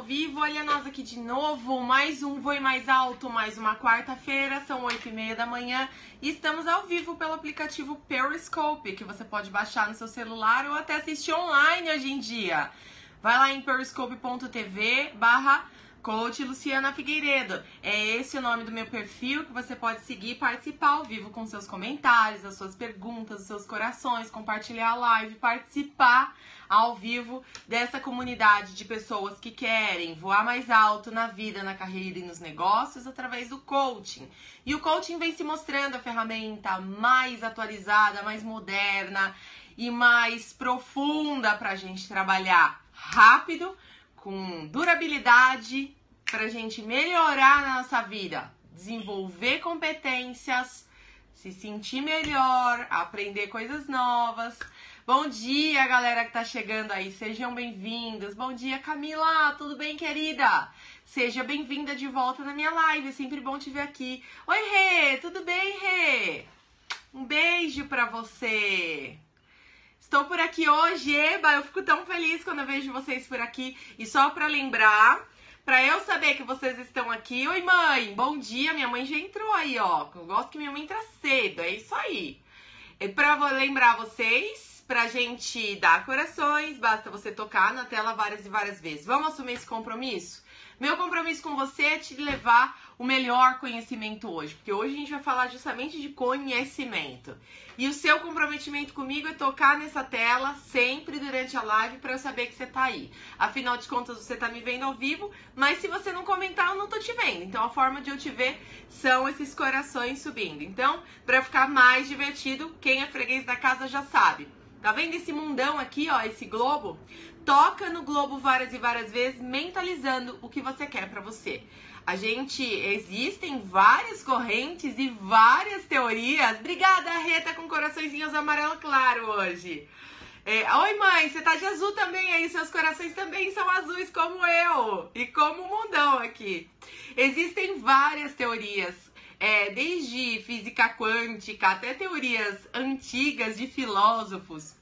vivo, olha nós aqui de novo, mais um Voe Mais Alto, mais uma quarta-feira, são 8h30 da manhã e estamos ao vivo pelo aplicativo Periscope, que você pode baixar no seu celular ou até assistir online hoje em dia. Vai lá em periscope.tv/Coach Luciana Figueiredo. É esse o nome do meu perfil que você pode seguir e participar ao vivo com seus comentários, as suas perguntas, os seus corações, compartilhar a live, participar ao vivo dessa comunidade de pessoas que querem voar mais alto na vida, na carreira e nos negócios através do coaching. E o coaching vem se mostrando a ferramenta mais atualizada, mais moderna e mais profunda para a gente trabalhar rápido, com durabilidade, para a gente melhorar na nossa vida, desenvolver competências, se sentir melhor, aprender coisas novas. Bom dia, galera que tá chegando aí, sejam bem-vindos. Bom dia, Camila, tudo bem, querida? Seja bem-vinda de volta na minha live, é sempre bom te ver aqui. Oi, Rê, tudo bem, Rê? Um beijo pra você. Estou por aqui hoje, eba, eu fico tão feliz quando eu vejo vocês por aqui. E só pra lembrar, pra eu saber que vocês estão aqui. Oi, mãe, bom dia, minha mãe já entrou aí, ó. Eu gosto que minha mãe entra cedo, é isso aí. E pra lembrar vocês, pra gente dar corações, basta você tocar na tela várias e várias vezes. Vamos assumir esse compromisso? Meu compromisso com você é te levar o melhor conhecimento hoje, porque hoje a gente vai falar justamente de conhecimento. E o seu comprometimento comigo é tocar nessa tela sempre durante a live para eu saber que você tá aí. Afinal de contas, você tá me vendo ao vivo, mas se você não comentar, eu não tô te vendo. Então a forma de eu te ver são esses corações subindo. Então, para ficar mais divertido, quem é freguês da casa já sabe. Tá vendo esse mundão aqui, ó, esse globo? Toca no globo várias e várias vezes, mentalizando o que você quer pra você. Existem várias correntes e várias teorias. Obrigada, Rê, com coraçõezinhos amarelo claro hoje. Oi, mãe, você tá de azul também aí, seus corações também são azuis como eu e como o mundão aqui. Existem várias teorias. Desde física quântica até teorias antigas de filósofos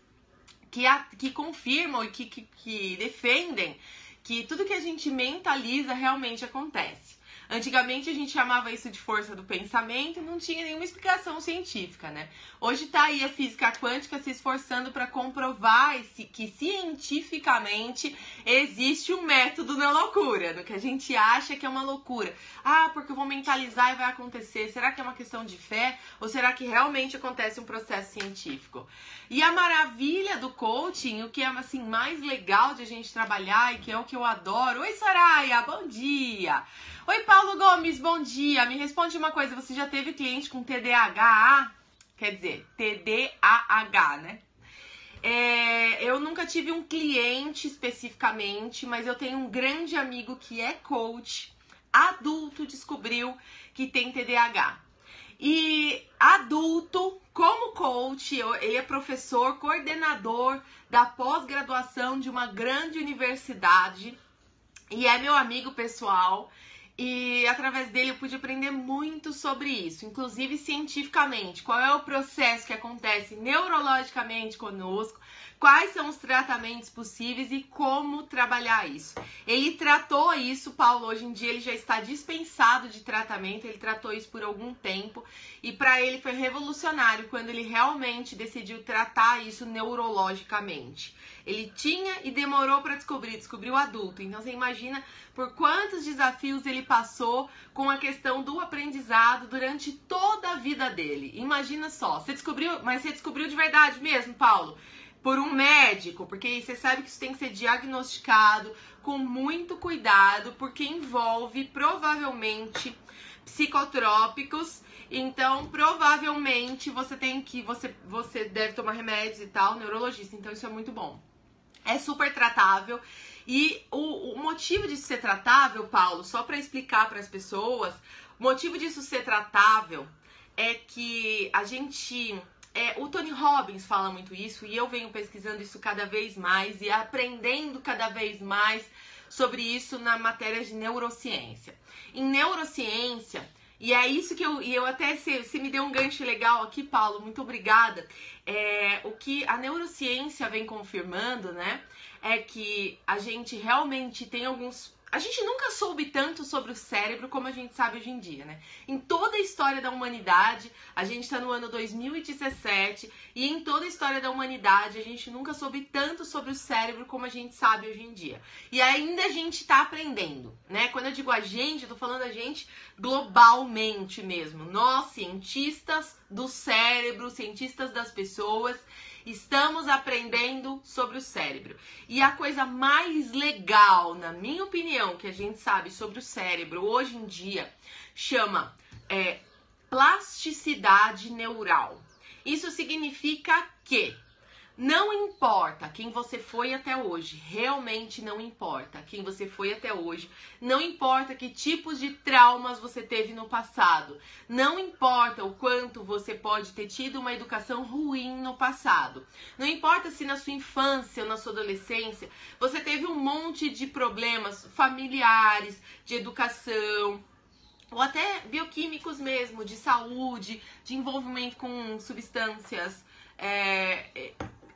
que confirmam e que defendem que tudo que a gente mentaliza realmente acontece. Antigamente a gente chamava isso de força do pensamento e não tinha nenhuma explicação científica, né? Hoje tá aí a física quântica se esforçando para comprovar que cientificamente existe um método na loucura, no que a gente acha que é uma loucura. Ah, porque eu vou mentalizar e vai acontecer. Será que é uma questão de fé? Ou será que realmente acontece um processo científico? E a maravilha do coaching, o que é assim mais legal de a gente trabalhar e que é o que eu adoro. Oi, Soraya, bom dia! Oi, Paulo Gomes, bom dia. Me responde uma coisa, você já teve cliente com TDAH? Quer dizer, TDAH, né? Eu nunca tive um cliente especificamente, mas eu tenho um grande amigo que é coach, adulto, descobriu que tem TDAH. E adulto, como coach, ele é professor, coordenador da pós-graduação de uma grande universidade e é meu amigo pessoal. E através dele eu pude aprender muito sobre isso, inclusive cientificamente, qual é o processo que acontece neurologicamente conosco, quais são os tratamentos possíveis e como trabalhar isso. Ele tratou isso, Paulo, hoje em dia ele já está dispensado de tratamento, ele tratou isso por algum tempo e para ele foi revolucionário quando ele realmente decidiu tratar isso neurologicamente. Ele tinha e demorou para descobriu adulto, então você imagina por quantos desafios ele passou com a questão do aprendizado durante toda a vida dele. Imagina só, você descobriu de verdade mesmo, Paulo? Por um médico, porque você sabe que isso tem que ser diagnosticado com muito cuidado, porque envolve provavelmente psicotrópicos. Então, provavelmente você deve tomar remédios e tal, neurologista. Então, isso é muito bom. É super tratável. E o motivo disso ser tratável, Paulo, só para explicar para as pessoas, o motivo disso ser tratável é que o Tony Robbins fala muito isso e eu venho pesquisando isso cada vez mais e aprendendo cada vez mais sobre isso na matéria de neurociência. Em neurociência, e é isso que eu até, se me deu um gancho legal aqui, Paulo, muito obrigada. O que a neurociência vem confirmando, né, é que a gente realmente tem alguns... A gente nunca soube tanto sobre o cérebro como a gente sabe hoje em dia, né? Em toda a história da humanidade, a gente tá no ano 2017, e em toda a história da humanidade, a gente nunca soube tanto sobre o cérebro como a gente sabe hoje em dia. E ainda a gente tá aprendendo, né? Quando eu digo a gente, eu tô falando a gente globalmente mesmo. Nós, cientistas do cérebro, cientistas das pessoas, estamos aprendendo sobre o cérebro. E a coisa mais legal, na minha opinião, que a gente sabe sobre o cérebro hoje em dia, chama plasticidade neural. Isso significa que não importa quem você foi até hoje, realmente não importa quem você foi até hoje, não importa que tipos de traumas você teve no passado, não importa o quanto você pode ter tido uma educação ruim no passado, não importa se na sua infância ou na sua adolescência você teve um monte de problemas familiares, de educação, ou até bioquímicos mesmo, de saúde, de envolvimento com substâncias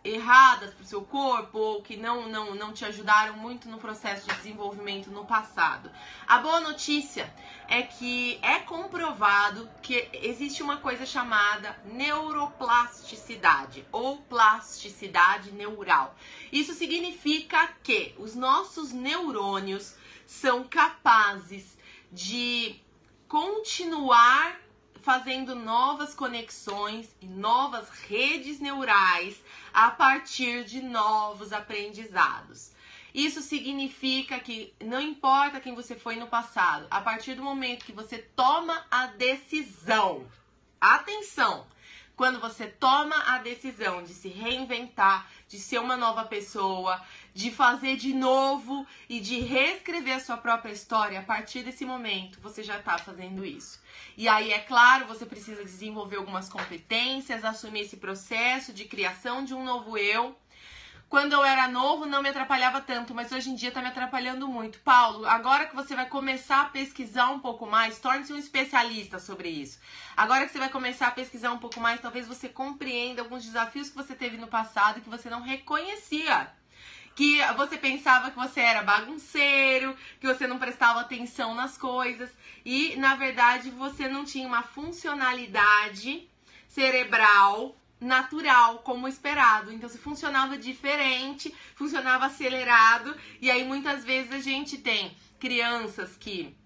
erradas para o seu corpo, ou que não te ajudaram muito no processo de desenvolvimento no passado. A boa notícia é que é comprovado que existe uma coisa chamada neuroplasticidade ou plasticidade neural. Isso significa que os nossos neurônios são capazes de continuar fazendo novas conexões e novas redes neurais a partir de novos aprendizados. Isso significa que não importa quem você foi no passado, a partir do momento que você toma a decisão, atenção, quando você toma a decisão de se reinventar, de ser uma nova pessoa, de fazer de novo e de reescrever a sua própria história, a partir desse momento você já está fazendo isso. E aí, é claro, você precisa desenvolver algumas competências, assumir esse processo de criação de um novo eu. Quando eu era novo, não me atrapalhava tanto, mas hoje em dia tá me atrapalhando muito. Paulo, agora que você vai começar a pesquisar um pouco mais, torne-se um especialista sobre isso. Agora que você vai começar a pesquisar um pouco mais, talvez você compreenda alguns desafios que você teve no passado e que você não reconhecia. Que você pensava que você era bagunceiro, que você não prestava atenção nas coisas e, na verdade, você não tinha uma funcionalidade cerebral natural, como esperado. Então, se funcionava diferente, funcionava acelerado, e aí muitas vezes a gente tem crianças que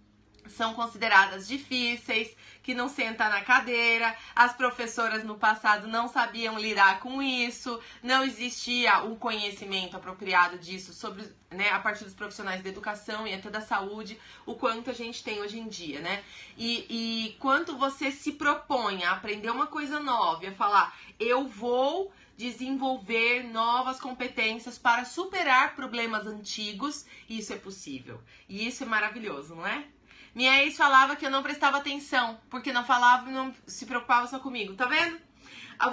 são consideradas difíceis, que não sentam na cadeira, as professoras no passado não sabiam lidar com isso, não existia um conhecimento apropriado disso sobre, né, a partir dos profissionais da educação e até da saúde, o quanto a gente tem hoje em dia, né? E quanto você se propõe a aprender uma coisa nova, a falar, eu vou desenvolver novas competências para superar problemas antigos, isso é possível. E isso é maravilhoso, não é? Minha ex falava que eu não prestava atenção, porque não falava e não se preocupava só comigo. Tá vendo?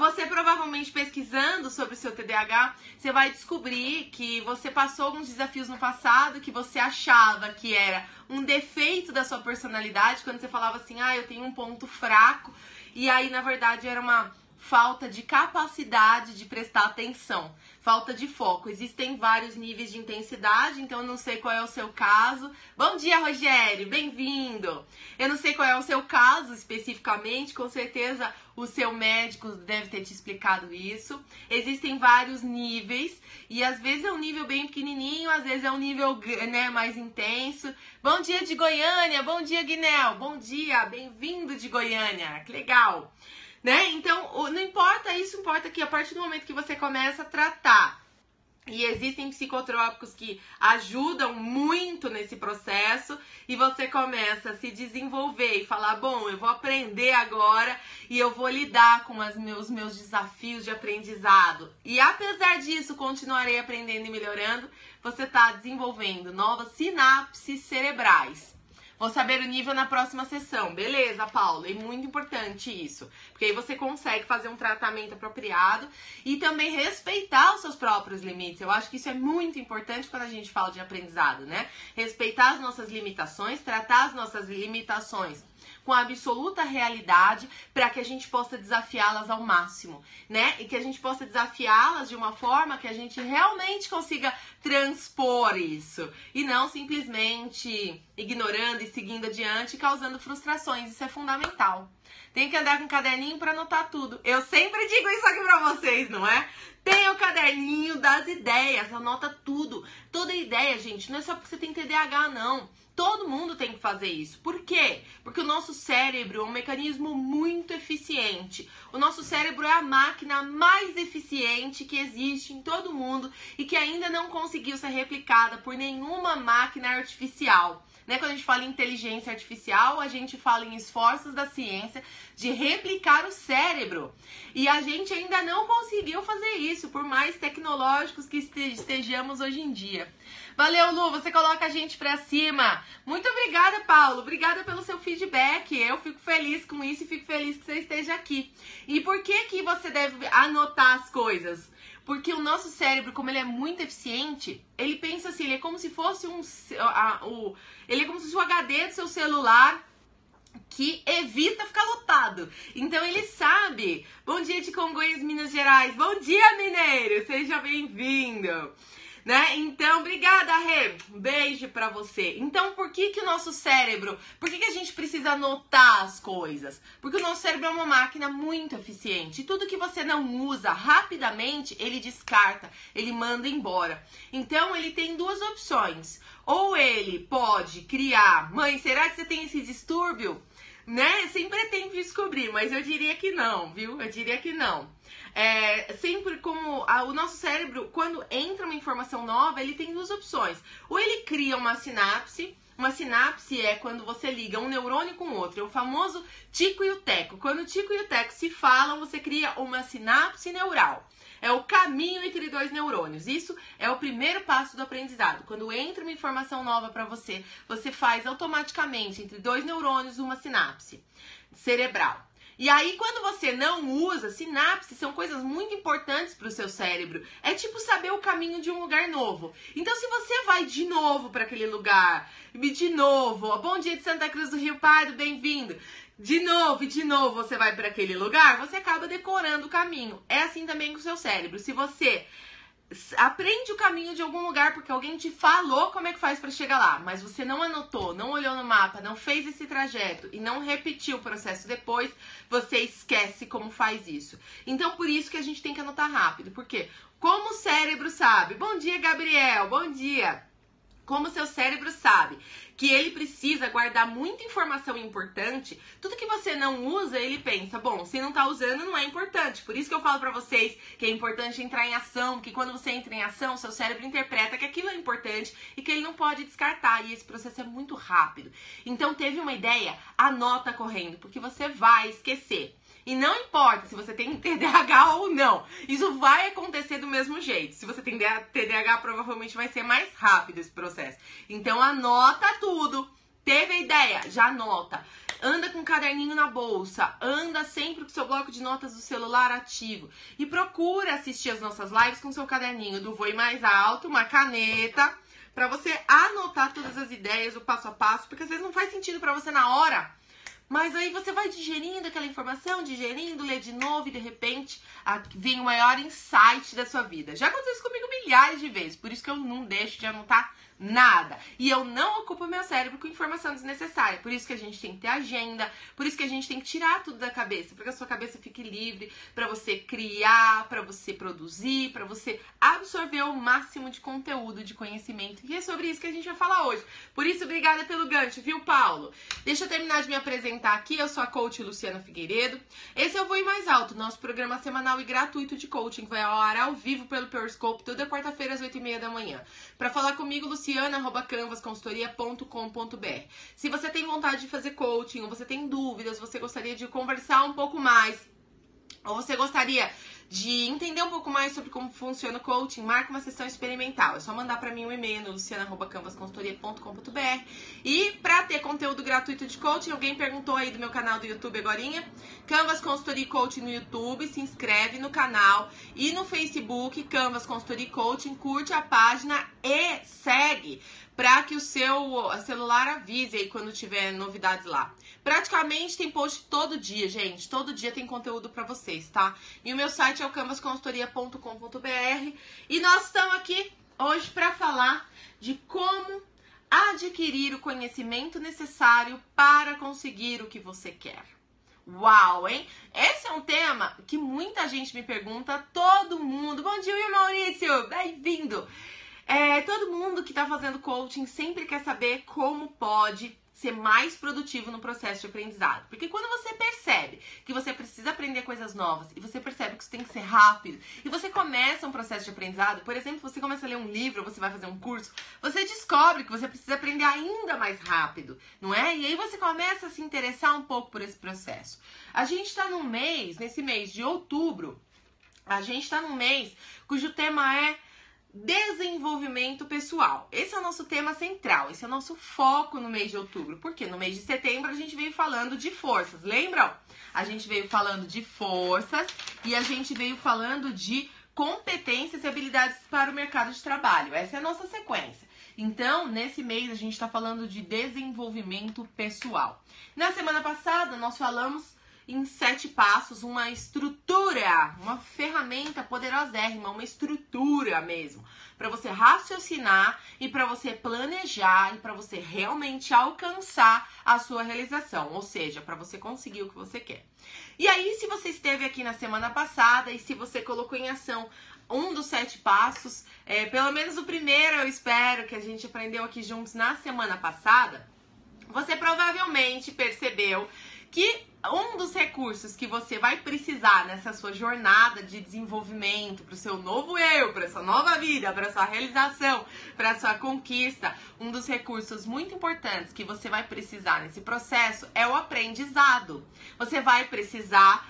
Você provavelmente pesquisando sobre o seu TDAH, você vai descobrir que você passou alguns desafios no passado que você achava que era um defeito da sua personalidade, quando você falava assim, eu tenho um ponto fraco, e aí na verdade era uma falta de capacidade de prestar atenção, falta de foco. Existem vários níveis de intensidade, então eu não sei qual é o seu caso. Bom dia, Rogério, bem-vindo! Eu não sei qual é o seu caso especificamente, com certeza o seu médico deve ter te explicado isso. Existem vários níveis, e às vezes é um nível bem pequenininho, às vezes é um nível, né, mais intenso. Bom dia de Goiânia, bom dia, Guinel, bom dia, bem-vindo de Goiânia, que legal! Né? Então, não importa isso, importa que a partir do momento que você começa a tratar, e existem psicotrópicos que ajudam muito nesse processo, e você começa a se desenvolver e falar, bom, eu vou aprender agora e eu vou lidar com os meus desafios de aprendizado. E apesar disso, continuarei aprendendo e melhorando, você está desenvolvendo novas sinapses cerebrais. Vou saber o nível na próxima sessão. Beleza, Paulo? É muito importante isso. Porque aí você consegue fazer um tratamento apropriado e também respeitar os seus próprios limites. Eu acho que isso é muito importante quando a gente fala de aprendizado, né? Respeitar as nossas limitações, tratar as nossas limitações com a absoluta realidade, para que a gente possa desafiá-las ao máximo, né? E que a gente possa desafiá-las de uma forma que a gente realmente consiga transpor isso e não simplesmente ignorando e seguindo adiante, causando frustrações. Isso é fundamental. Tem que andar com um caderninho para anotar tudo. Eu sempre digo isso aqui pra vocês, não é? Tem o caderninho das ideias, anota tudo. Toda ideia, gente, não é só porque você tem TDAH, não. Todo mundo tem que fazer isso. Por quê? Porque o nosso cérebro é um mecanismo muito eficiente. O nosso cérebro é a máquina mais eficiente que existe em todo mundo e que ainda não conseguiu ser replicada por nenhuma máquina artificial. Né? Quando a gente fala em inteligência artificial, a gente fala em esforços da ciência de replicar o cérebro. E a gente ainda não conseguiu fazer isso, por mais tecnológicos que estejamos hoje em dia. Valeu, Lu, você coloca a gente pra cima. Muito obrigada, Paulo. Obrigada pelo seu feedback. Eu fico feliz com isso e fico feliz que você esteja aqui. E por que você deve anotar as coisas? Porque o nosso cérebro, como ele é muito eficiente, ele pensa assim, ele é como se fosse ele é como se fosse o HD do seu celular que evita ficar lotado. Então ele sabe. Bom dia de Congonhas, Minas Gerais. Bom dia, mineiro. Seja bem-vindo. Né? Então, obrigada, Rê. Um beijo pra você. Então, por que o nosso cérebro, por que a gente precisa anotar as coisas? Porque o nosso cérebro é uma máquina muito eficiente. E tudo que você não usa rapidamente, ele descarta, ele manda embora. Então, ele tem duas opções. Ou ele pode criar, mãe, será que você tem esse distúrbio? Né? Sempre tento descobrir, mas eu diria que não, viu? Eu diria que não. Sempre como o nosso cérebro, quando entra uma informação nova, ele tem duas opções. Ou ele cria uma sinapse. Uma sinapse é quando você liga um neurônio com outro. É o famoso tico e o teco. Quando o tico e o teco se falam, você cria uma sinapse neural. É o caminho entre dois neurônios. Isso é o primeiro passo do aprendizado. Quando entra uma informação nova para você, você faz automaticamente entre dois neurônios uma sinapse cerebral. E aí, quando você não usa, sinapses são coisas muito importantes para o seu cérebro. É tipo saber o caminho de um lugar novo. Então, se você vai de novo para aquele lugar, de novo, bom dia de Santa Cruz do Rio Pardo, bem-vindo. De novo você vai para aquele lugar, você acaba decorando o caminho. É assim também com o seu cérebro. Se você aprende o caminho de algum lugar porque alguém te falou como é que faz para chegar lá, mas você não anotou, não olhou no mapa, não fez esse trajeto e não repetiu o processo depois, você esquece como faz isso. Então, por isso que a gente tem que anotar rápido, porque como o cérebro sabe, bom dia, Gabriel, bom dia, como o seu cérebro sabe que ele precisa guardar muita informação importante, tudo que você não usa, ele pensa, bom, se não tá usando, não é importante. Por isso que eu falo pra vocês que é importante entrar em ação, que quando você entra em ação, seu cérebro interpreta que aquilo é importante e que ele não pode descartar. E esse processo é muito rápido. Então, teve uma ideia? Anota correndo, porque você vai esquecer. E não importa se você tem TDAH ou não, isso vai acontecer do mesmo jeito. Se você tem TDAH, provavelmente vai ser mais rápido esse processo. Então anota tudo. Teve a ideia? Já anota. Anda com um caderninho na bolsa, anda sempre com seu bloco de notas do celular ativo. E procura assistir as nossas lives com seu caderninho do Voe Mais Alto, uma caneta, pra você anotar todas as ideias, o passo a passo, porque às vezes não faz sentido pra você na hora. Mas aí você vai digerindo aquela informação, lê de novo e de repente vem o maior insight da sua vida. Já aconteceu isso comigo milhares de vezes, por isso que eu não deixo de anotar nada. E eu não ocupo meu cérebro com informação desnecessária. Por isso que a gente tem que ter agenda, por isso que a gente tem que tirar tudo da cabeça, para que a sua cabeça fique livre, para você criar, para você produzir, para você absorver o máximo de conteúdo, de conhecimento. E é sobre isso que a gente vai falar hoje. Por isso, obrigada pelo gancho, viu, Paulo? Deixa eu terminar de me apresentar aqui. Eu sou a coach Luciana Figueiredo. Esse é o Voe Mais Alto, nosso programa semanal e gratuito de coaching, que vai ao ar ao vivo pelo Periscope toda quarta-feira às 8h30 da manhã. Para falar comigo, luciana@canvasconsultoria.com.br. Se você tem vontade de fazer coaching, ou você tem dúvidas, você gostaria de conversar um pouco mais, ou você gostaria de entender um pouco mais sobre como funciona o coaching, marca uma sessão experimental. É só mandar para mim um e-mail no luciana@canvasconsultoria.com.br. E para ter conteúdo gratuito de coaching, alguém perguntou aí do meu canal do YouTube agorinha, Canvas Consultoria Coaching no YouTube, se inscreve no canal, e no Facebook, Canvas Consultoria Coaching, curte a página e segue, para que o seu celular avise aí quando tiver novidades lá. Praticamente tem post todo dia, gente. Todo dia tem conteúdo para vocês, tá? E o meu site é o canvasconsultoria.com.br e nós estamos aqui hoje para falar de como adquirir o conhecimento necessário para conseguir o que você quer. Uau, hein? Esse é um tema que muita gente me pergunta, todo mundo. Bom dia, Maurício! Bem-vindo! Todo mundo que está fazendo coaching sempre quer saber como pode ser mais produtivo no processo de aprendizado. Porque quando você percebe que você precisa aprender coisas novas e você percebe que isso tem que ser rápido e você começa um processo de aprendizado, por exemplo, você começa a ler um livro, você vai fazer um curso, você descobre que você precisa aprender ainda mais rápido, não é? E aí você começa a se interessar um pouco por esse processo. A gente está nesse mês de outubro, a gente está num mês cujo tema é desenvolvimento pessoal. Esse é o nosso tema central, esse é o nosso foco no mês de outubro, porque no mês de setembro a gente veio falando de forças, lembram? A gente veio falando de forças e a gente veio falando de competências e habilidades para o mercado de trabalho. Essa é a nossa sequência. Então, nesse mês a gente está falando de desenvolvimento pessoal. Na semana passada nós falamos em 7 passos, uma estrutura, uma ferramenta poderosérrima, uma estrutura mesmo, para você raciocinar e para você planejar e para você realmente alcançar a sua realização, ou seja, para você conseguir o que você quer. E aí, se você esteve aqui na semana passada e se você colocou em ação um dos 7 passos, pelo menos o primeiro eu espero que a gente aprendeu aqui juntos na semana passada, você provavelmente percebeu que um dos recursos que você vai precisar nessa sua jornada de desenvolvimento, para o seu novo eu, para sua nova vida, para sua realização, para sua conquista, um dos recursos muito importantes que você vai precisar nesse processo é o aprendizado. Você vai precisar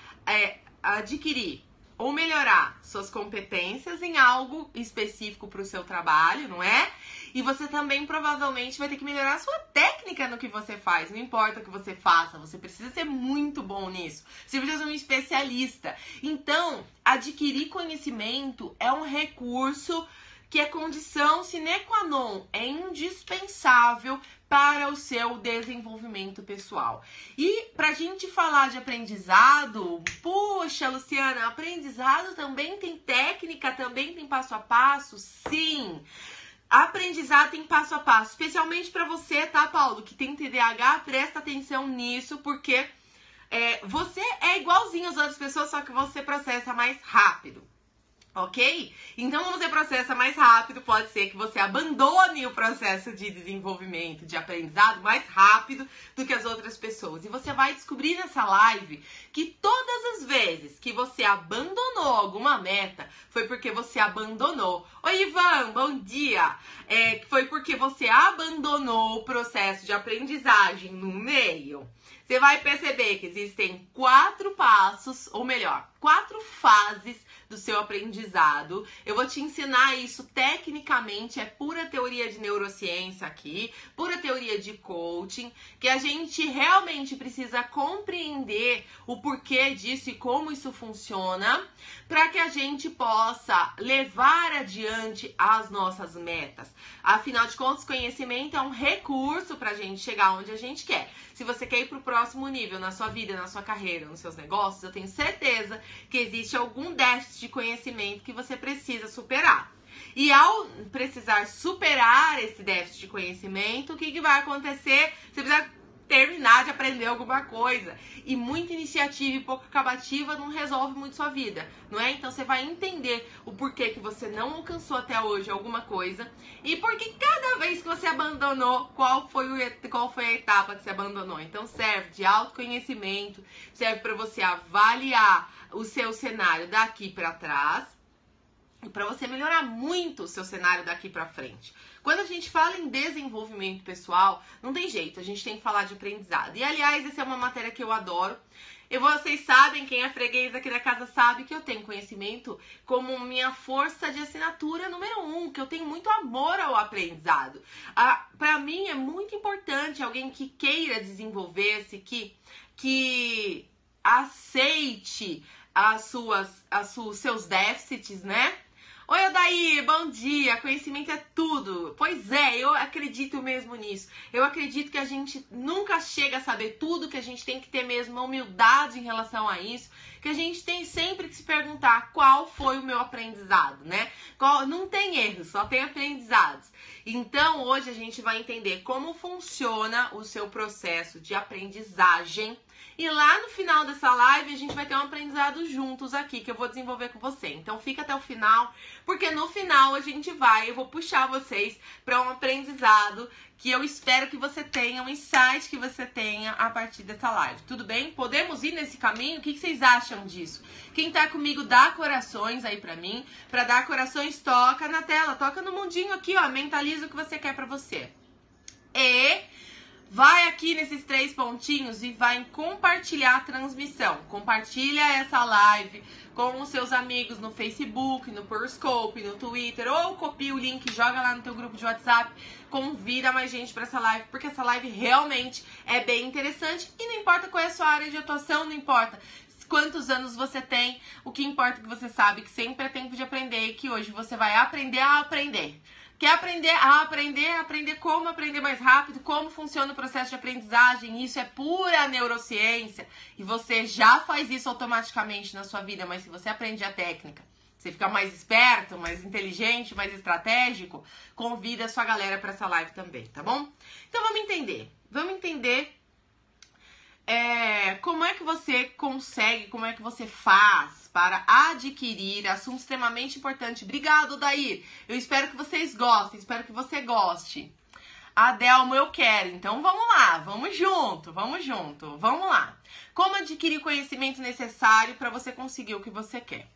adquirir ou melhorar suas competências em algo específico para o seu trabalho, não é? E você também provavelmente vai ter que melhorar a sua técnica no que você faz. Não importa o que você faça, você precisa ser muito bom nisso. Você precisa ser um especialista. Então, adquirir conhecimento é um recurso que é condição sine qua non, é indispensável para o seu desenvolvimento pessoal. E pra gente falar de aprendizado, puxa, Luciana, aprendizado também tem técnica, também tem passo a passo? Sim! Aprendizado tem passo a passo, especialmente para você, tá, Paulo, que tem TDAH, presta atenção nisso, porque você é igualzinho às outras pessoas, só que você processa mais rápido. Ok? Então, como você processa mais rápido, pode ser que você abandone o processo de desenvolvimento, de aprendizado mais rápido do que as outras pessoas. E você vai descobrir nessa live que todas as vezes que você abandonou alguma meta, foi porque você abandonou. Oi, Ivan, bom dia! Foi porque você abandonou o processo de aprendizagem no meio. Você vai perceber que existem 4 passos, ou melhor, 4 fases do seu aprendizado. Eu vou te ensinar isso tecnicamente, é pura teoria de neurociência aqui, pura teoria de coaching, que a gente realmente precisa compreender o porquê disso e como isso funciona, para que a gente possa levar adiante as nossas metas. Afinal de contas, conhecimento é um recurso para a gente chegar onde a gente quer. Se você quer ir para o próximo nível na sua vida, na sua carreira, nos seus negócios, eu tenho certeza que existe algum déficit de conhecimento que você precisa superar. E ao precisar superar esse déficit de conhecimento, o que vai acontecer? Você precisa terminar de aprender alguma coisa. E muita iniciativa e pouca acabativa não resolve muito sua vida, não é? Então você vai entender o porquê que você não alcançou até hoje alguma coisa e porque cada vez que você abandonou, qual foi a etapa que você abandonou. Então serve de autoconhecimento, serve para você avaliar o seu cenário daqui para trás e para você melhorar muito o seu cenário daqui para frente. Quando a gente fala em desenvolvimento pessoal, não tem jeito, a gente tem que falar de aprendizado. E, aliás, essa é uma matéria que eu adoro. Vocês sabem, quem é freguês aqui da casa sabe que eu tenho conhecimento como minha força de assinatura número 1, que eu tenho muito amor ao aprendizado. Para mim é muito importante alguém que queira desenvolver-se, que aceite os seus déficits, né? Oi, Odair, bom dia. Conhecimento é tudo. Pois é, eu acredito mesmo nisso. Eu acredito que a gente nunca chega a saber tudo, que a gente tem que ter mesmo uma humildade em relação a isso, que a gente tem sempre que se perguntar qual foi o meu aprendizado, né? Não tem erros, só tem aprendizados. Então, hoje a gente vai entender como funciona o seu processo de aprendizagem. E lá no final dessa live a gente vai ter um aprendizado juntos aqui que eu vou desenvolver com você. Então fica até o final, porque no final eu vou puxar vocês para um aprendizado que eu espero que você tenha, um insight que você tenha a partir dessa live. Tudo bem? Podemos ir nesse caminho? O que vocês acham disso? Quem tá comigo, dá corações aí pra mim. Pra dar corações, toca na tela, toca no mundinho aqui, ó. Mentaliza o que você quer pra você. E vai aqui nesses 3 pontinhos e vai em compartilhar a transmissão. Compartilha essa live com os seus amigos no Facebook, no Periscope, no Twitter, ou copia o link, joga lá no teu grupo de WhatsApp, convida mais gente para essa live, porque essa live realmente é bem interessante e não importa qual é a sua área de atuação, não importa quantos anos você tem, o que importa é que você sabe que sempre é tempo de aprender e que hoje você vai aprender a aprender. Quer aprender a aprender como aprender mais rápido, como funciona o processo de aprendizagem, isso é pura neurociência e você já faz isso automaticamente na sua vida, mas se você aprende a técnica, você fica mais esperto, mais inteligente, mais estratégico, convida a sua galera para essa live também, tá bom? Então vamos entender como é que você consegue, como é que você faz para adquirir assunto extremamente importante. Obrigado, Daí. Eu espero que vocês gostem, espero que você goste. Adelmo, eu quero. Então vamos lá, vamos junto, vamos lá. Como adquirir o conhecimento necessário para você conseguir o que você quer?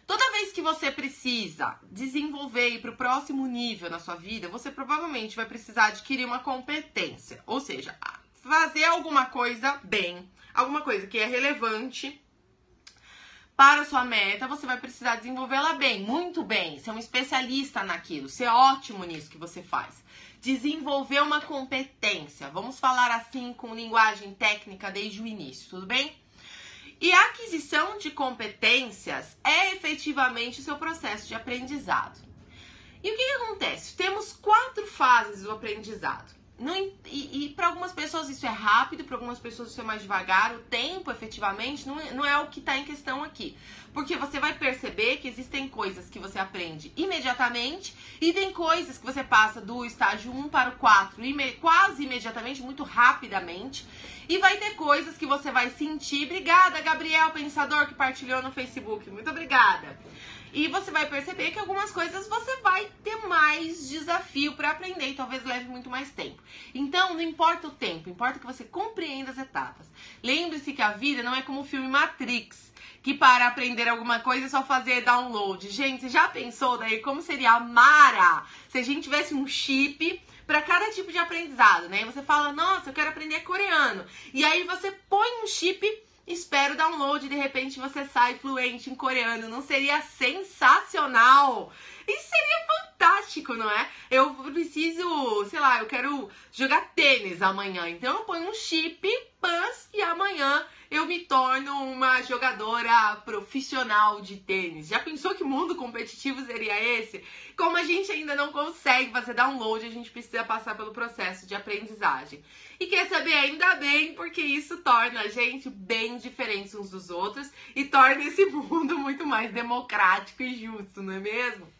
Toda vez que você precisa desenvolver e ir para o próximo nível na sua vida, você provavelmente vai precisar adquirir uma competência, ou seja, fazer alguma coisa bem, alguma coisa que é relevante para a sua meta, você vai precisar desenvolvê-la bem, muito bem, ser um especialista naquilo, ser ótimo nisso que você faz. Desenvolver uma competência, vamos falar assim com linguagem técnica desde o início, tudo bem? E a aquisição de competências é efetivamente o seu processo de aprendizado. E o que acontece? Temos 4 fases do aprendizado. E para algumas pessoas isso é rápido, para algumas pessoas isso é mais devagar. O tempo, efetivamente, não é o que está em questão aqui. Porque você vai perceber que existem coisas que você aprende imediatamente e tem coisas que você passa do estágio 1 para o 4 quase imediatamente, muito rapidamente. E vai ter coisas que você vai sentir. Obrigada, Gabriel Pensador, que partilhou no Facebook. Muito obrigada. E você vai perceber que algumas coisas você vai ter mais desafio para aprender e talvez leve muito mais tempo. Então, não importa o tempo, importa que você compreenda as etapas. Lembre-se que a vida não é como o filme Matrix, que para aprender alguma coisa é só fazer download. Gente, você já pensou daí como seria a Mara se a gente tivesse um chip para cada tipo de aprendizado, né? E você fala, nossa, eu quero aprender coreano. E aí você põe um chip, espera o download e de repente você sai fluente em coreano. Não seria sensacional? Isso seria fantástico, não é? Eu preciso, sei lá, eu quero jogar tênis amanhã. Então eu ponho um chip, e amanhã eu me torno uma jogadora profissional de tênis. Já pensou que mundo competitivo seria esse? Como a gente ainda não consegue fazer download, a gente precisa passar pelo processo de aprendizagem. E quer saber? Ainda bem, porque isso torna a gente bem diferentes uns dos outros e torna esse mundo muito mais democrático e justo, não é mesmo?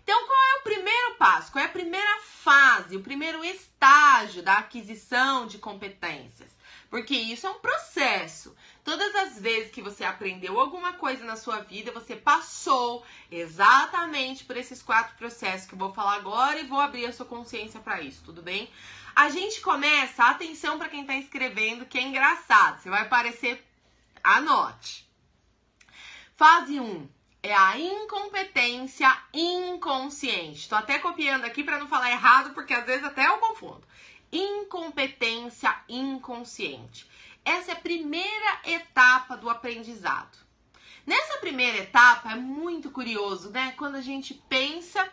Então, qual é o primeiro passo? Qual é a primeira fase, o primeiro estágio da aquisição de competências? Porque isso é um processo. Todas as vezes que você aprendeu alguma coisa na sua vida, você passou exatamente por esses 4 processos que eu vou falar agora e vou abrir a sua consciência para isso, tudo bem? A gente começa, atenção para quem está escrevendo, que é engraçado, você vai aparecer, anote. Fase 1. É a incompetência inconsciente. Tô até copiando aqui para não falar errado, porque às vezes até eu confundo. Incompetência inconsciente. Essa é a primeira etapa do aprendizado. Nessa primeira etapa é muito curioso, né? Quando a gente pensa,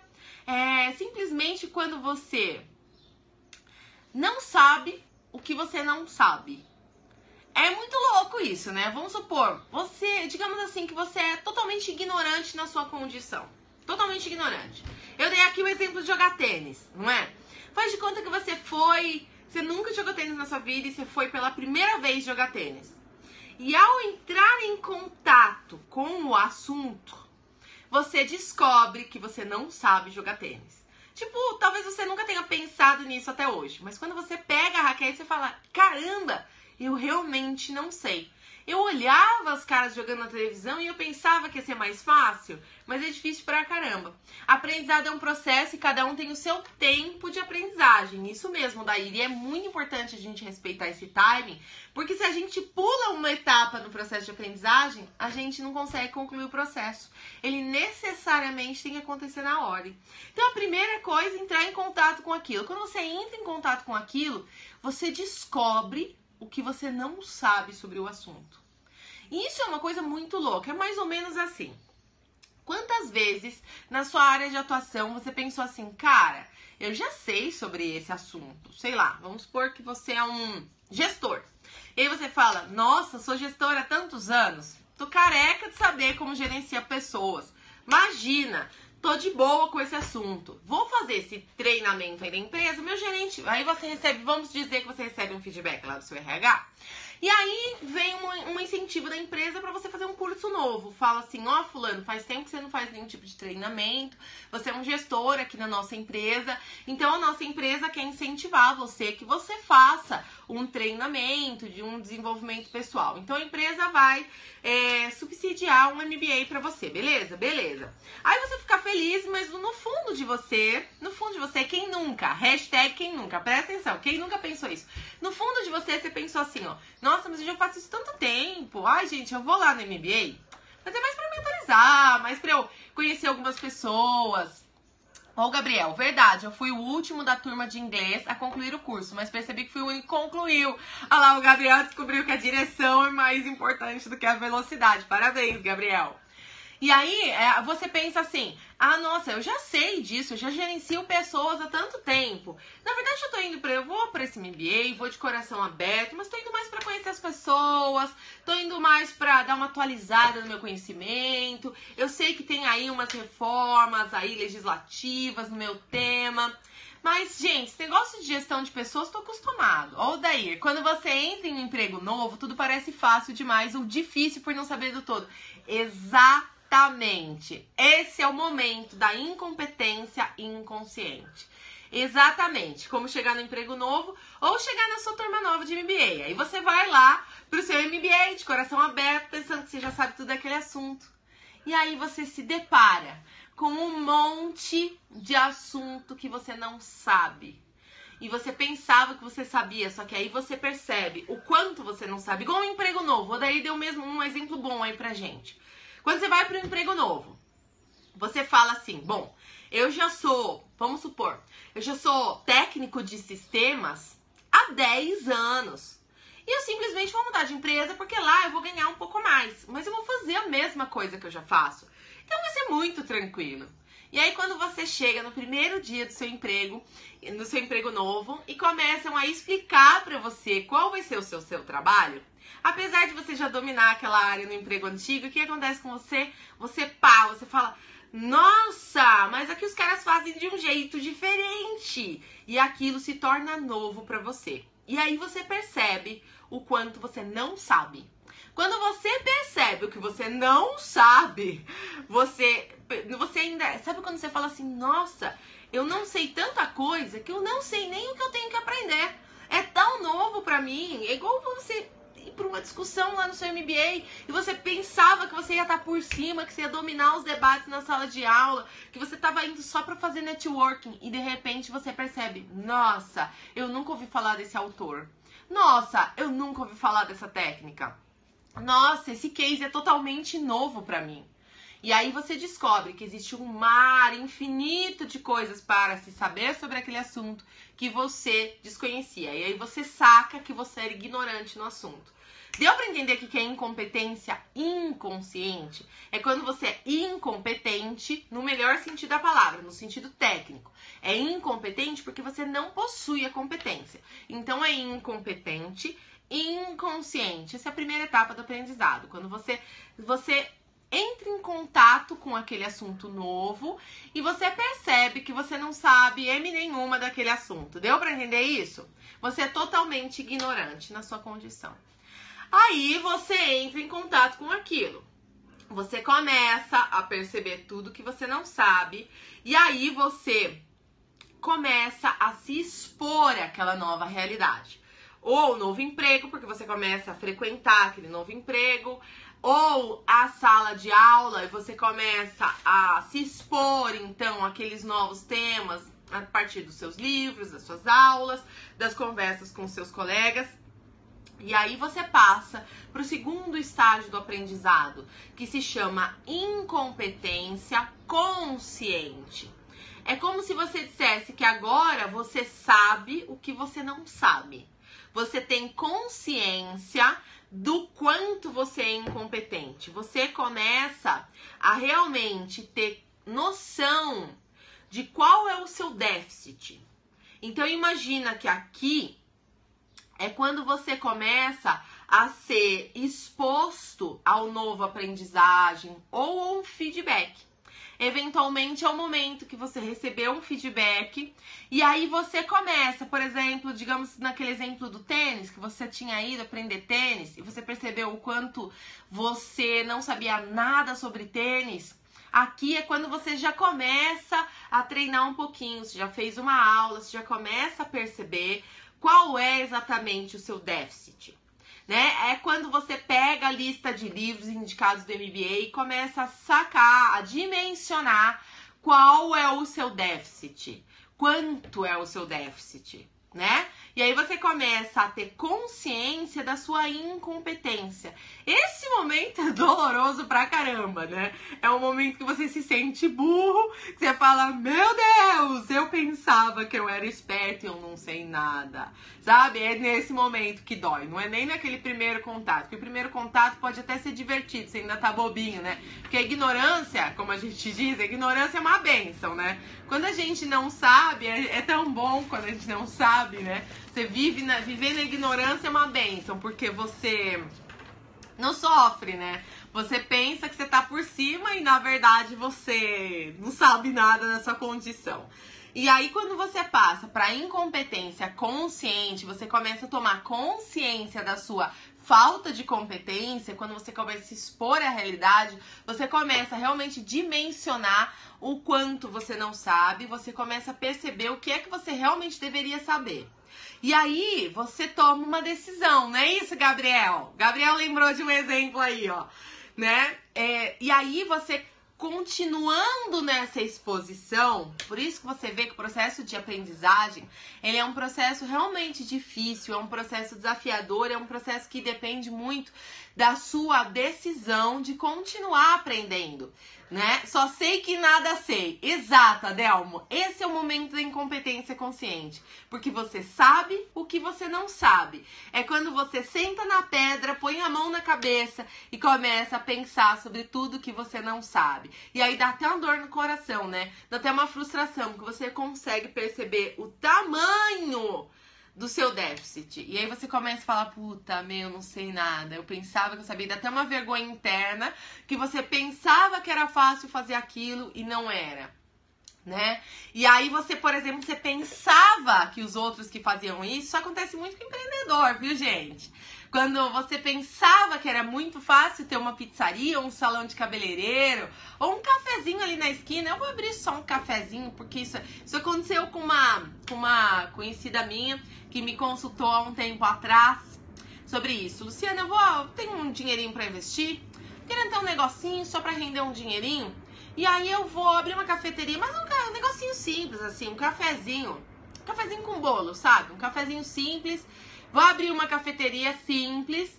simplesmente quando você não sabe o que você não sabe. É muito louco isso, né? Vamos supor, você, digamos assim, que você é totalmente ignorante na sua condição. totalmente ignorante. Eu dei aqui o exemplo de jogar tênis, não é? Faz de conta que você nunca jogou tênis na sua vida e você foi pela primeira vez jogar tênis. E ao entrar em contato com o assunto, você descobre que você não sabe jogar tênis. Tipo, talvez você nunca tenha pensado nisso até hoje, mas quando você pega a raquete, você fala, caramba, eu realmente não sei. Eu olhava os caras jogando na televisão e eu pensava que ia ser mais fácil, mas é difícil pra caramba. Aprendizado é um processo e cada um tem o seu tempo de aprendizagem. Isso mesmo, Daíra. E é muito importante a gente respeitar esse timing, porque se a gente pula uma etapa no processo de aprendizagem, a gente não consegue concluir o processo. Ele necessariamente tem que acontecer na ordem. Então, a primeira coisa é entrar em contato com aquilo. Quando você entra em contato com aquilo, você descobre o que você não sabe sobre o assunto. E isso é uma coisa muito louca, é mais ou menos assim. Quantas vezes na sua área de atuação você pensou assim, cara, eu já sei sobre esse assunto, sei lá, vamos supor que você é um gestor. E aí você fala, nossa, sou gestora há tantos anos, tô careca de saber como gerencia pessoas. Imagina, tô de boa com esse assunto. Vou fazer esse treinamento aí da empresa, meu gerente... Aí você recebe, vamos dizer que você recebe um feedback lá do seu RH. E aí vem um incentivo da empresa para você fazer um curso novo. Fala assim, ó, fulano, faz tempo que você não faz nenhum tipo de treinamento. Você é um gestor aqui na nossa empresa. Então a nossa empresa quer incentivar você que você faça um treinamento de um desenvolvimento pessoal. Então a empresa vai subsidiar um MBA para você, beleza? Beleza. Aí você fica feliz, mas no fundo de você, quem nunca? Hashtag quem nunca, presta atenção, quem nunca pensou isso? No fundo de você pensou assim, ó, nossa, mas eu já faço isso tanto tempo, ai gente, eu vou lá no MBA, mas é mais pra mentalizar, mais pra eu conhecer algumas pessoas. Ó, Gabriel, verdade, eu fui o último da turma de inglês a concluir o curso, mas percebi que fui o único que concluiu. Olha lá, o Gabriel descobriu que a direção é mais importante do que a velocidade. Parabéns, Gabriel. E aí, você pensa assim, ah, nossa, eu já sei disso, eu já gerencio pessoas há tanto tempo. Na verdade, eu vou para esse MBA, vou de coração aberto, mas tô indo mais para conhecer as pessoas, tô indo mais para dar uma atualizada no meu conhecimento. Eu sei que tem aí umas reformas aí legislativas no meu tema. Mas, gente, esse negócio de gestão de pessoas, tô acostumado. Ou daí, quando você entra em um emprego novo, tudo parece fácil demais ou difícil por não saber do todo. Exatamente. Esse é o momento da incompetência inconsciente. Exatamente. Como chegar no emprego novo ou chegar na sua turma nova de MBA. Aí você vai lá pro seu MBA de coração aberto, pensando que você já sabe tudo daquele assunto. E aí você se depara com um monte de assunto que você não sabe. E você pensava que você sabia, só que aí você percebe o quanto você não sabe. Igual um emprego novo. O Daí deu mesmo um exemplo bom aí pra gente. Quando você vai para um emprego novo, você fala assim, bom, eu já sou, vamos supor, eu já sou técnico de sistemas há 10 anos. E eu simplesmente vou mudar de empresa porque lá eu vou ganhar um pouco mais. Mas eu vou fazer a mesma coisa que eu já faço. Então vai ser muito tranquilo. E aí quando você chega no primeiro dia do seu emprego, no seu emprego novo, e começam a explicar pra você qual vai ser o seu trabalho, apesar de você já dominar aquela área no emprego antigo, o que acontece com você? Você fala, nossa, mas aqui os caras fazem de um jeito diferente. E aquilo se torna novo pra você. E aí você percebe o quanto você não sabe. Quando você percebe o que você não sabe, você ainda... Sabe quando você fala assim, nossa, eu não sei tanta coisa que eu não sei nem o que eu tenho que aprender. É tão novo pra mim. É igual você ir pra uma discussão lá no seu MBA e você pensava que você ia estar por cima, que você ia dominar os debates na sala de aula, que você tava indo só pra fazer networking e de repente você percebe, nossa, eu nunca ouvi falar desse autor. Nossa, eu nunca ouvi falar dessa técnica. Nossa, esse case é totalmente novo pra mim. E aí você descobre que existe um mar infinito de coisas para se saber sobre aquele assunto que você desconhecia. E aí você saca que você era ignorante no assunto. Deu pra entender que é incompetência inconsciente? É quando você é incompetente no melhor sentido da palavra, no sentido técnico. É incompetente porque você não possui a competência. Então é incompetente inconsciente. Essa é a primeira etapa do aprendizado. Quando você entra em contato com aquele assunto novo e você percebe que você não sabe M nenhuma daquele assunto. Deu para entender isso? Você é totalmente ignorante na sua condição. Aí você entra em contato com aquilo. Você começa a perceber tudo que você não sabe e aí você começa a se expor àquela nova realidade. Ou novo emprego, porque você começa a frequentar aquele novo emprego, ou a sala de aula e você começa a se expor, então, àqueles novos temas a partir dos seus livros, das suas aulas, das conversas com seus colegas. E aí você passa para o segundo estágio do aprendizado, que se chama incompetência consciente. É como se você dissesse que agora você sabe o que você não sabe. Você tem consciência do quanto você é incompetente. Você começa a realmente ter noção de qual é o seu déficit. Então imagina que aqui é quando você começa a ser exposto ao novo aprendizagem ou a um feedback. Eventualmente é o momento que você recebeu um feedback e aí você começa, por exemplo, digamos naquele exemplo do tênis, que você tinha ido aprender tênis e você percebeu o quanto você não sabia nada sobre tênis. Aqui é quando você já começa a treinar um pouquinho, você já fez uma aula, você já começa a perceber qual é exatamente o seu déficit, né? É quando você pega a lista de livros indicados do MBA e começa a sacar, a dimensionar qual é o seu déficit, quanto é o seu déficit, né? E aí você começa a ter consciência da sua incompetência. Esse momento é doloroso pra caramba, né? É um momento que você se sente burro, que você fala, meu Deus, eu pensava que eu era esperto e eu não sei nada. Sabe? É nesse momento que dói, não é nem naquele primeiro contato. Porque o primeiro contato pode até ser divertido, você ainda tá bobinho, né? Porque a ignorância, como a gente diz, a ignorância é uma bênção, né? Quando a gente não sabe, é tão bom quando a gente não sabe, né? Você viver na ignorância é uma bênção, porque você não sofre, né? Você pensa que você tá por cima e, na verdade, você não sabe nada da sua condição. E aí, quando você passa para incompetência consciente, você começa a tomar consciência da sua falta de competência, quando você começa a se expor à realidade, você começa a realmente dimensionar o quanto você não sabe, você começa a perceber o que é que você realmente deveria saber. E aí, você toma uma decisão, não é isso, Gabriel? Gabriel lembrou de um exemplo aí, ó, né? E aí, você continuando nessa exposição, por isso que você vê que o processo de aprendizagem, ele é um processo realmente difícil, é um processo desafiador, é um processo que depende muito da sua decisão de continuar aprendendo, né? Só sei que nada sei. Exato, Adelmo. Esse é o momento da incompetência consciente, porque você sabe o que você não sabe. É quando você senta na pedra, põe a mão na cabeça e começa a pensar sobre tudo que você não sabe. E aí dá até uma dor no coração, né? Dá até uma frustração, porque você consegue perceber o tamanho do seu déficit. E aí você começa a falar, puta, meu, não sei nada. Eu pensava que eu sabia, dá até uma vergonha interna, que você pensava que era fácil fazer aquilo e não era, né? E aí você, por exemplo, você pensava que os outros que faziam isso acontece muito com empreendedor, viu, gente? Quando você pensava que era muito fácil ter uma pizzaria, um salão de cabeleireiro, ou um cafezinho ali na esquina, eu vou abrir só um cafezinho, porque isso aconteceu com uma conhecida minha, que me consultou há um tempo atrás sobre isso. Luciana, eu tenho um dinheirinho pra investir, querendo ter um negocinho só pra render um dinheirinho, e aí eu vou abrir uma cafeteria, mas um negocinho simples, assim, um cafezinho com bolo, sabe? Um cafezinho simples. Vou abrir uma cafeteria simples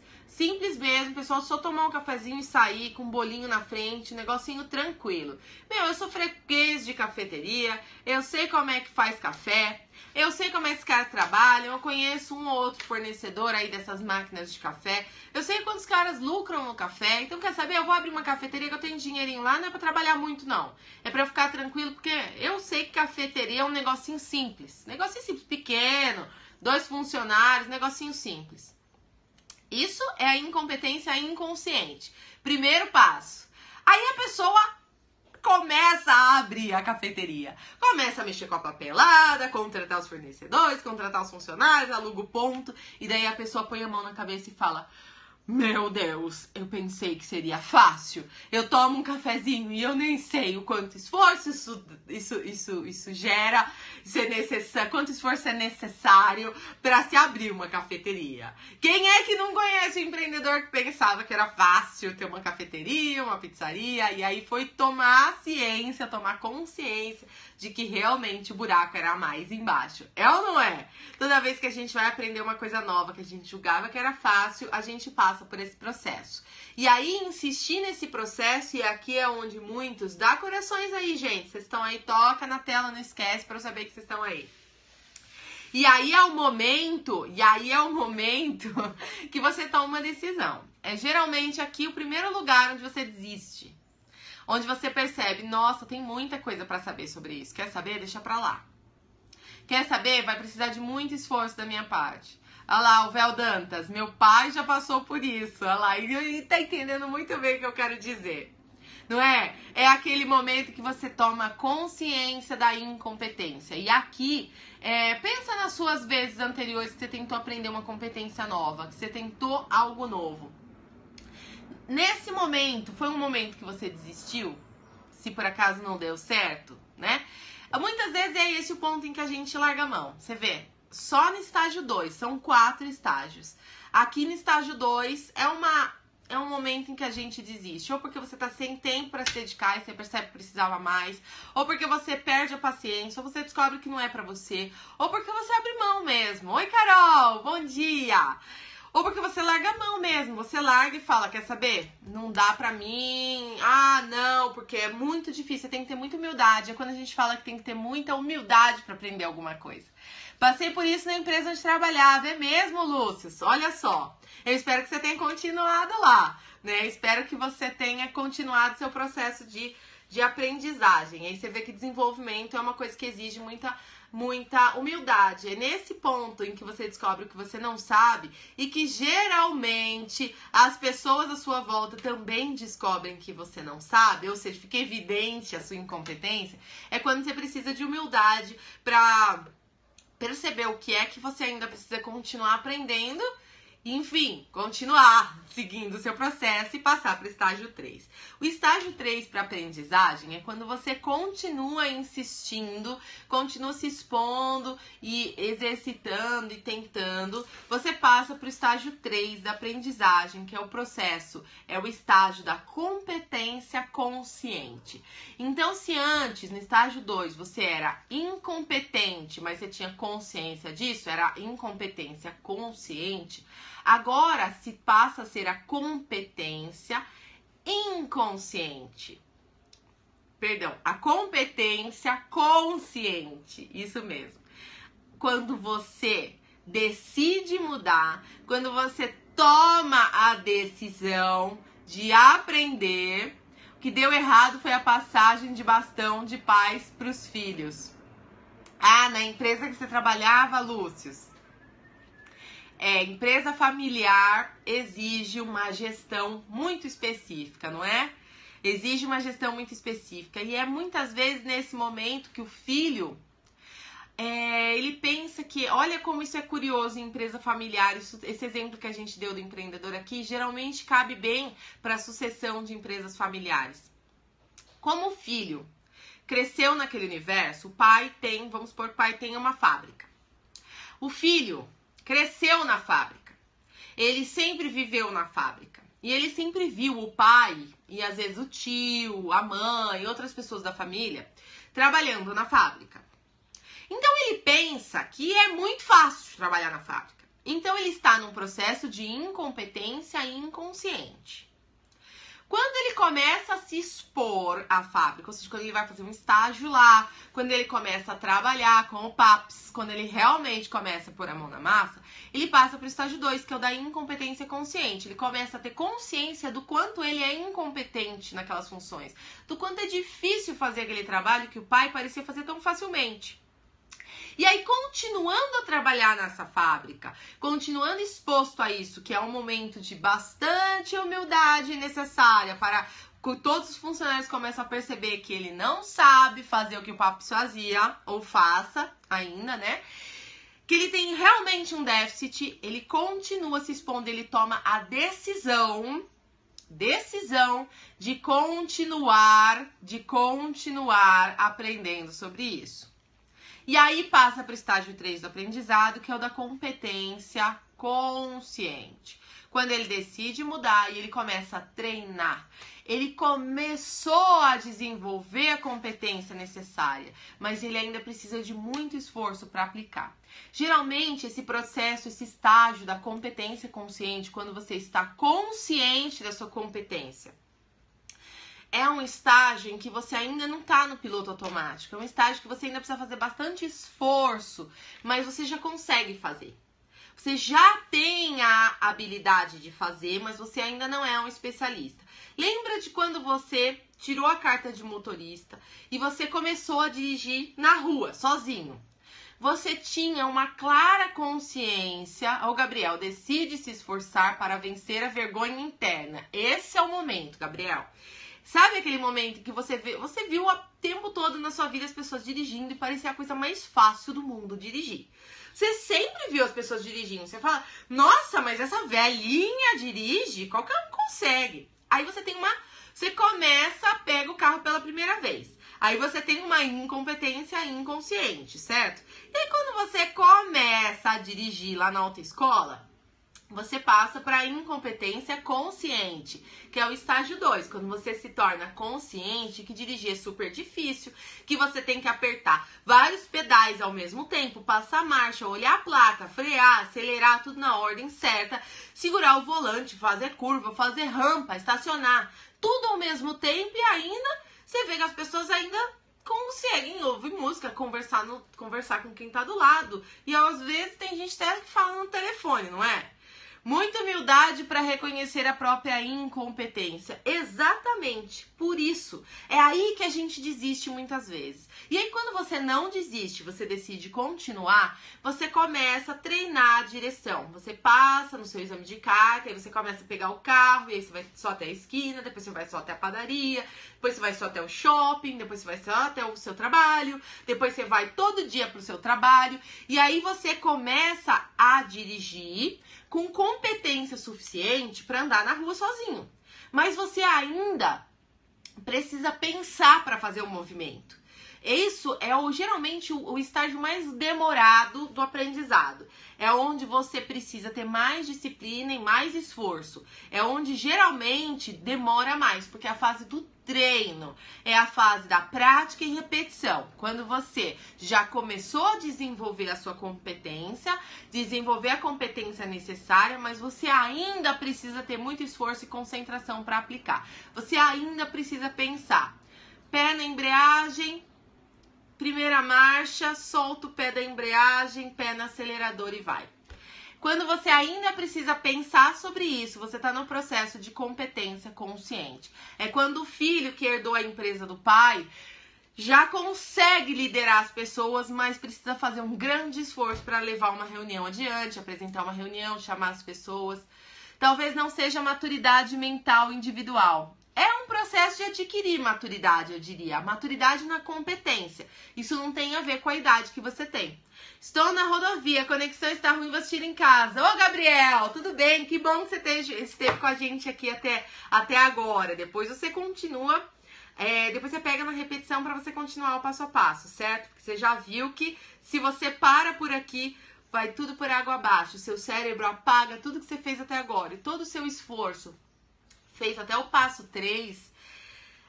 mesmo, pessoal, só tomar um cafezinho e sair com um bolinho na frente, um negocinho tranquilo. Meu, eu sou freguês de cafeteria, eu sei como é que faz café, eu sei como é que os caras trabalham, eu conheço um ou outro fornecedor aí dessas máquinas de café, eu sei quantos caras lucram no café, então quer saber, eu vou abrir uma cafeteria que eu tenho dinheirinho lá, não é pra trabalhar muito não, é pra eu ficar tranquilo, porque eu sei que cafeteria é um negocinho simples, pequeno, 2 funcionários, negocinho simples. Isso é a incompetência inconsciente. Primeiro passo. Aí a pessoa começa a abrir a cafeteria, começa a mexer com a papelada, contratar os fornecedores, contratar os funcionários, aluga o ponto, e daí a pessoa põe a mão na cabeça e fala: meu Deus, eu pensei que seria fácil. Eu tomo um cafezinho e eu nem sei o quanto esforço isso gera, quanto esforço é necessário para se abrir uma cafeteria. Quem é que não conhece o empreendedor que pensava que era fácil ter uma cafeteria, uma pizzaria, e aí foi tomar ciência, tomar consciência de que realmente o buraco era mais embaixo. É ou não é? Toda vez que a gente vai aprender uma coisa nova que a gente julgava que era fácil, a gente passa por esse processo. E aí, insistir nesse processo, e aqui é onde muitos... Dá corações aí, gente. Vocês estão aí, toca na tela, não esquece pra eu saber que vocês estão aí. E aí é o momento que você toma uma decisão. É geralmente aqui o primeiro lugar onde você desiste. Onde você percebe, nossa, tem muita coisa pra saber sobre isso. Quer saber? Deixa pra lá. Quer saber? Vai precisar de muito esforço da minha parte. Olha lá, o Véu Dantas, meu pai já passou por isso. Olha lá, e tá entendendo muito bem o que eu quero dizer. Não é? É aquele momento que você toma consciência da incompetência. E aqui, pensa nas suas vezes anteriores que você tentou aprender uma competência nova, que você tentou algo novo. Nesse momento, foi um momento que você desistiu? Se por acaso não deu certo, né? Muitas vezes é esse o ponto em que a gente larga a mão. Você vê, só no estágio 2, são 4 estágios. Aqui no estágio 2 é um momento em que a gente desiste. Ou porque você tá sem tempo para se dedicar e você percebe que precisava mais. Ou porque você perde a paciência, ou você descobre que não é pra você. Ou porque você abre mão mesmo. Oi, Carol, bom dia! Ou porque você larga a mão mesmo, você larga e fala, quer saber? Não dá pra mim, não, porque é muito difícil, você tem que ter muita humildade. É quando a gente fala que tem que ter muita humildade pra aprender alguma coisa. Passei por isso na empresa onde trabalhava, é mesmo, Lúcio? Olha só, eu espero que você tenha continuado lá, né? Espero que você tenha continuado seu processo de aprendizagem. Aí você vê que desenvolvimento é uma coisa que exige muita humildade. É nesse ponto em que você descobre o que você não sabe e que geralmente as pessoas à sua volta também descobrem que você não sabe, ou seja, fica evidente a sua incompetência, é quando você precisa de humildade para perceber o que é que você ainda precisa continuar aprendendo. Enfim, continuar seguindo o seu processo e passar para o estágio 3. O estágio 3 para aprendizagem é quando você continua insistindo, continua se expondo e exercitando e tentando. Você passa para o estágio 3 da aprendizagem, que é o processo, é o estágio da competência consciente. Então, se antes, no estágio 2, você era incompetente, mas você tinha consciência disso, era incompetência consciente, agora se passa a ser a competência inconsciente. Perdão, a competência consciente. Isso mesmo. Quando você decide mudar, quando você toma a decisão de aprender, o que deu errado foi a passagem de bastão de pais para os filhos. Na empresa que você trabalhava, Lúcio, empresa familiar exige uma gestão muito específica, não é? Exige uma gestão muito específica. E é muitas vezes nesse momento que o filho, ele pensa que, olha como isso é curioso em empresa familiar, esse exemplo que a gente deu do empreendedor aqui, geralmente cabe bem para a sucessão de empresas familiares. Como o filho cresceu naquele universo, o pai tem, vamos supor que o pai tem uma fábrica. O filho cresceu na fábrica, ele sempre viveu na fábrica e ele sempre viu o pai e às vezes o tio, a mãe e outras pessoas da família trabalhando na fábrica. Então ele pensa que é muito fácil trabalhar na fábrica. Então ele está num processo de incompetência inconsciente. Quando ele começa a se expor à fábrica, ou seja, quando ele vai fazer um estágio lá, quando ele começa a trabalhar com o PAPS, quando ele realmente começa a pôr a mão na massa, ele passa para o estágio 2, que é o da incompetência consciente. Ele começa a ter consciência do quanto ele é incompetente naquelas funções, do quanto é difícil fazer aquele trabalho que o pai parecia fazer tão facilmente. E aí, continuando a trabalhar nessa fábrica, continuando exposto a isso, que é um momento de bastante humildade necessária para todos os funcionários começam a perceber que ele não sabe fazer o que o Papis fazia, ou faça ainda, né? Que ele tem realmente um déficit, ele continua se expondo, ele toma a decisão de continuar aprendendo sobre isso. E aí passa para o estágio 3 do aprendizado, que é o da competência consciente. Quando ele decide mudar e ele começa a treinar, ele começou a desenvolver a competência necessária, mas ele ainda precisa de muito esforço para aplicar. Geralmente, esse processo, esse estágio da competência consciente, quando você está consciente da sua competência, é um estágio em que você ainda não está no piloto automático. É um estágio que você ainda precisa fazer bastante esforço, mas você já consegue fazer. Você já tem a habilidade de fazer, mas você ainda não é um especialista. Lembra de quando você tirou a carta de motorista e você começou a dirigir na rua, sozinho? Você tinha uma clara consciência. Ô, Gabriel, decide se esforçar para vencer a vergonha interna. Esse é o momento, Gabriel. Sabe aquele momento que você viu o tempo todo na sua vida as pessoas dirigindo e parecia a coisa mais fácil do mundo dirigir. Você sempre viu as pessoas dirigindo. Você fala, nossa, mas essa velhinha dirige, qualquer um consegue. Aí você começa, pega o carro pela primeira vez. Aí você tem uma incompetência inconsciente, certo? E aí quando você começa a dirigir lá na autoescola, você passa para a incompetência consciente, que é o estágio 2, quando você se torna consciente que dirigir é super difícil, que você tem que apertar vários pedais ao mesmo tempo, passar a marcha, olhar a placa, frear, acelerar, tudo na ordem certa, segurar o volante, fazer curva, fazer rampa, estacionar, tudo ao mesmo tempo e ainda você vê que as pessoas ainda conseguem ouvir música, conversar com quem tá do lado. E às vezes tem gente até que fala no telefone, não é? Muita humildade para reconhecer a própria incompetência. Exatamente, por isso. É aí que a gente desiste muitas vezes. E aí quando você não desiste, você decide continuar, você começa a treinar a direção. Você passa no seu exame de carta, aí você começa a pegar o carro, e aí você vai só até a esquina, depois você vai só até a padaria, depois você vai só até o shopping, depois você vai só até o seu trabalho, depois você vai todo dia pro seu trabalho, e aí você começa a dirigir com competência suficiente para andar na rua sozinho. Mas você ainda precisa pensar para fazer o movimento. Isso é geralmente o estágio mais demorado do aprendizado. É onde você precisa ter mais disciplina e mais esforço. É onde geralmente demora mais, porque é a fase do treino, é a fase da prática e repetição. Quando você já começou a desenvolver a sua competência, desenvolver a competência necessária, mas você ainda precisa ter muito esforço e concentração para aplicar. Você ainda precisa pensar. Pé na embreagem, primeira marcha, solta o pé da embreagem, pé no acelerador e vai. Quando você ainda precisa pensar sobre isso, você está no processo de competência consciente. É quando o filho que herdou a empresa do pai já consegue liderar as pessoas, mas precisa fazer um grande esforço para levar uma reunião adiante, apresentar uma reunião, chamar as pessoas. Talvez não seja maturidade mental individual. É um processo de adquirir maturidade, eu diria. A maturidade na competência. Isso não tem a ver com a idade que você tem. Estou na rodovia, a conexão está ruim, vou assistir em casa. Ô, Gabriel, tudo bem? Que bom que você esteve com a gente aqui até agora. Depois você continua, depois você pega na repetição para você continuar o passo a passo, certo? Porque você já viu que se você para por aqui, vai tudo por água abaixo. O seu cérebro apaga tudo que você fez até agora. E todo o seu esforço feito até o passo 3,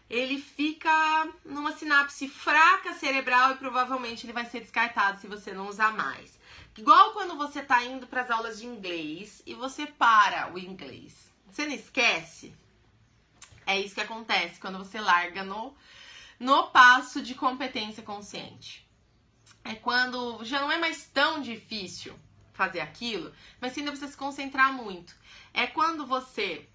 ele fica numa sinapse fraca cerebral e provavelmente ele vai ser descartado se você não usar mais. Igual quando você tá indo para as aulas de inglês e você para o inglês. Você não esquece? É isso que acontece quando você larga no passo de competência consciente. É quando já não é mais tão difícil fazer aquilo, mas você ainda precisa se concentrar muito. É quando você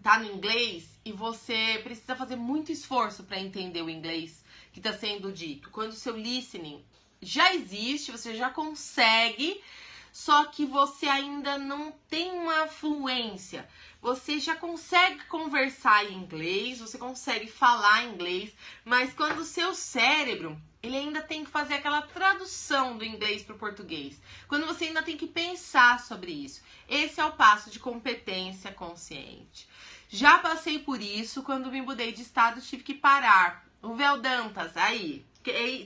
tá no inglês e você precisa fazer muito esforço para entender o inglês que está sendo dito. Quando o seu listening já existe, você já consegue, só que você ainda não tem uma fluência. você já consegue conversar em inglês, você consegue falar inglês, mas quando o seu cérebro, ele ainda tem que fazer aquela tradução do inglês para o português. Quando você ainda tem que pensar sobre isso. Esse é o passo de competência consciente. Já passei por isso quando me mudei de estado, tive que parar. O Véu Dantas, aí,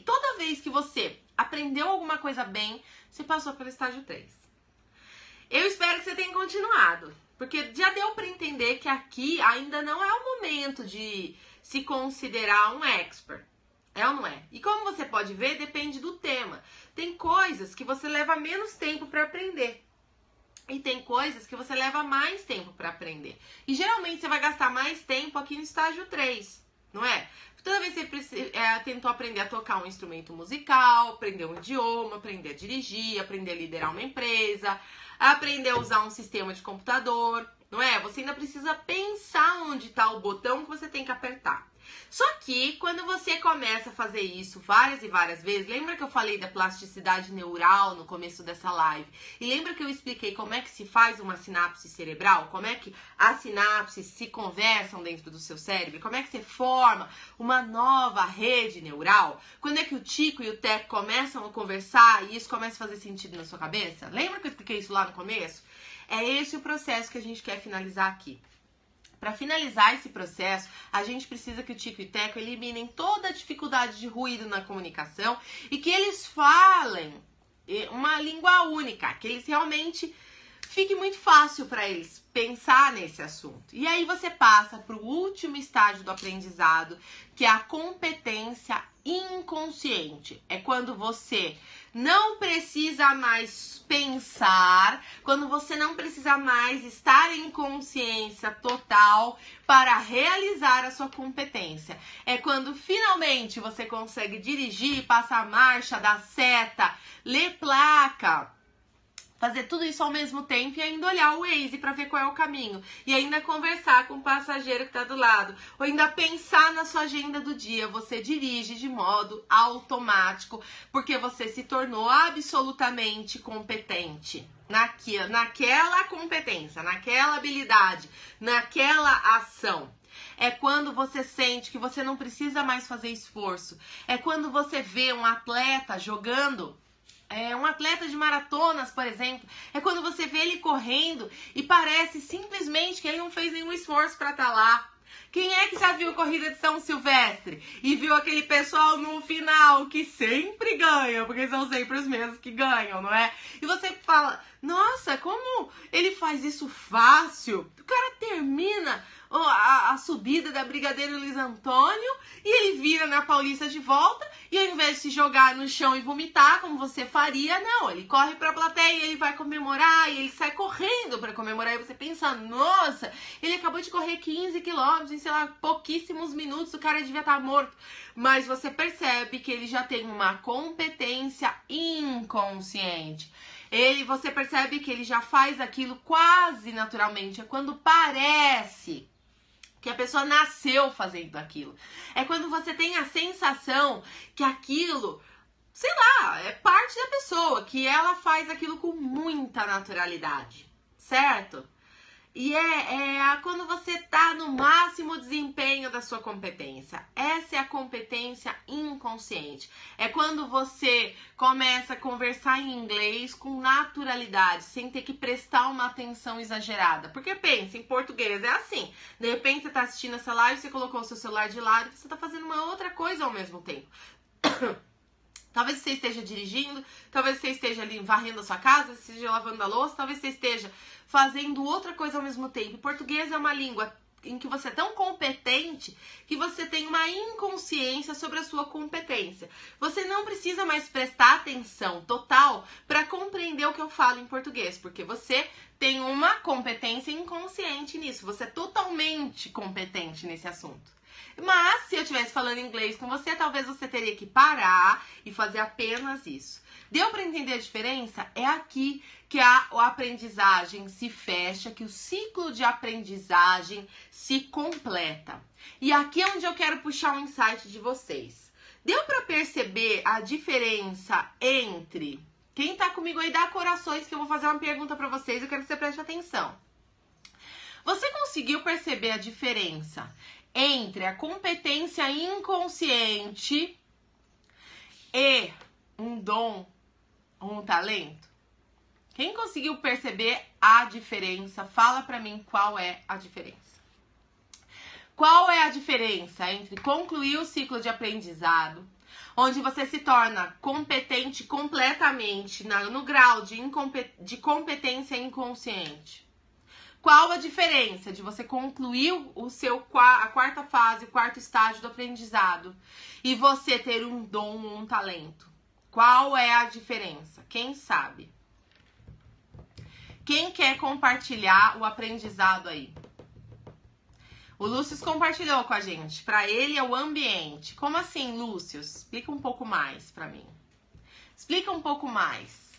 toda vez que você aprendeu alguma coisa bem, você passou pelo estágio 3. Eu espero que você tenha continuado, porque já deu para entender que aqui ainda não é o momento de se considerar um expert. É ou não é? E como você pode ver, depende do tema. Tem coisas que você leva menos tempo para aprender. E tem coisas que você leva mais tempo para aprender. E geralmente você vai gastar mais tempo aqui no estágio 3, não é? Toda vez que você tentou aprender a tocar um instrumento musical, aprender um idioma, aprender a dirigir, aprender a liderar uma empresa, aprender a usar um sistema de computador, não é? Você ainda precisa pensar onde está o botão que você tem que apertar. Só que quando você começa a fazer isso várias e várias vezes, lembra que eu falei da plasticidade neural no começo dessa live? E lembra que eu expliquei como é que se faz uma sinapse cerebral? Como é que as sinapses se conversam dentro do seu cérebro? Como é que você forma uma nova rede neural? Quando é que o Tico e o Teco começam a conversar e isso começa a fazer sentido na sua cabeça? Lembra que eu expliquei isso lá no começo? É esse o processo que a gente quer finalizar aqui. Para finalizar esse processo, a gente precisa que o Tico e o Teco eliminem toda a dificuldade de ruído na comunicação e que eles falem uma língua única, que eles realmente fique muito fácil para eles pensar nesse assunto. E aí você passa para o último estágio do aprendizado, que é a competência inconsciente. É quando você não precisa mais pensar, quando você não precisa mais estar em consciência total para realizar a sua competência. É quando finalmente você consegue dirigir, passar marcha, dar seta, ler placa, fazer tudo isso ao mesmo tempo e ainda olhar o Waze para ver qual é o caminho. E ainda conversar com o passageiro que está do lado. Ou ainda pensar na sua agenda do dia. Você dirige de modo automático porque você se tornou absolutamente competente naquela competência, naquela habilidade, naquela ação. É quando você sente que você não precisa mais fazer esforço. É quando você vê um atleta jogando... um atleta de maratonas, por exemplo, é quando você vê ele correndo e parece simplesmente que ele não fez nenhum esforço para estar lá. Quem é que já viu a corrida de São Silvestre e viu aquele pessoal no final que sempre ganha, porque são sempre os mesmos que ganham, não é? E você fala, nossa, como ele faz isso fácil? O cara termina a subida da Brigadeiro Luiz Antônio e ele vira na Paulista de volta e ao invés de se jogar no chão e vomitar, como você faria, não, ele corre pra plateia, ele vai comemorar e ele sai correndo pra comemorar e você pensa, nossa, ele acabou de correr 15 quilômetros em, sei lá, pouquíssimos minutos, o cara devia estar morto. Mas você percebe que ele já tem uma competência inconsciente. Você percebe que ele já faz aquilo quase naturalmente, é quando parece que a pessoa nasceu fazendo aquilo. É quando você tem a sensação que aquilo, sei lá, é parte da pessoa, que ela faz aquilo com muita naturalidade, certo? E quando você tá no máximo desempenho da sua competência. Essa é a competência inconsciente. É quando você começa a conversar em inglês com naturalidade, sem ter que prestar uma atenção exagerada. Porque pensa, em português é assim. De repente você tá assistindo essa live, você colocou o seu celular de lado e você tá fazendo uma outra coisa ao mesmo tempo. Talvez você esteja dirigindo, talvez você esteja ali varrendo a sua casa, esteja lavando a louça, talvez você esteja fazendo outra coisa ao mesmo tempo. Português é uma língua em que você é tão competente que você tem uma inconsciência sobre a sua competência. Você não precisa mais prestar atenção total para compreender o que eu falo em português, porque você tem uma competência inconsciente nisso. Você é totalmente competente nesse assunto. Mas, se eu estivesse falando inglês com você, talvez você teria que parar e fazer apenas isso. Deu para entender a diferença? É aqui que a aprendizagem se fecha, que o ciclo de aprendizagem se completa. E aqui é onde eu quero puxar um insight de vocês. Deu para perceber a diferença entre... Quem tá comigo aí, dá corações, que eu vou fazer uma pergunta para vocês, eu quero que você preste atenção. Você conseguiu perceber a diferença entre a competência inconsciente e um dom ou um talento? Quem conseguiu perceber a diferença, fala pra mim qual é a diferença. Qual é a diferença entre concluir o ciclo de aprendizado, onde você se torna competente completamente no grau de competência inconsciente? Qual a diferença de você concluir a quarta fase, o quarto estágio do aprendizado e você ter um dom ou um talento? Qual é a diferença? Quem sabe? Quem quer compartilhar o aprendizado aí? O Lúcio compartilhou com a gente. Para ele é o ambiente. Como assim, Lúcio? Explica um pouco mais para mim. Explica um pouco mais.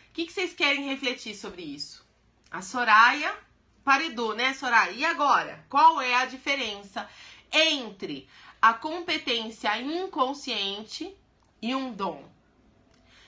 O que vocês querem refletir sobre isso? A Soraya paredou, né, Soraya? E agora? Qual é a diferença entre a competência inconsciente e um dom?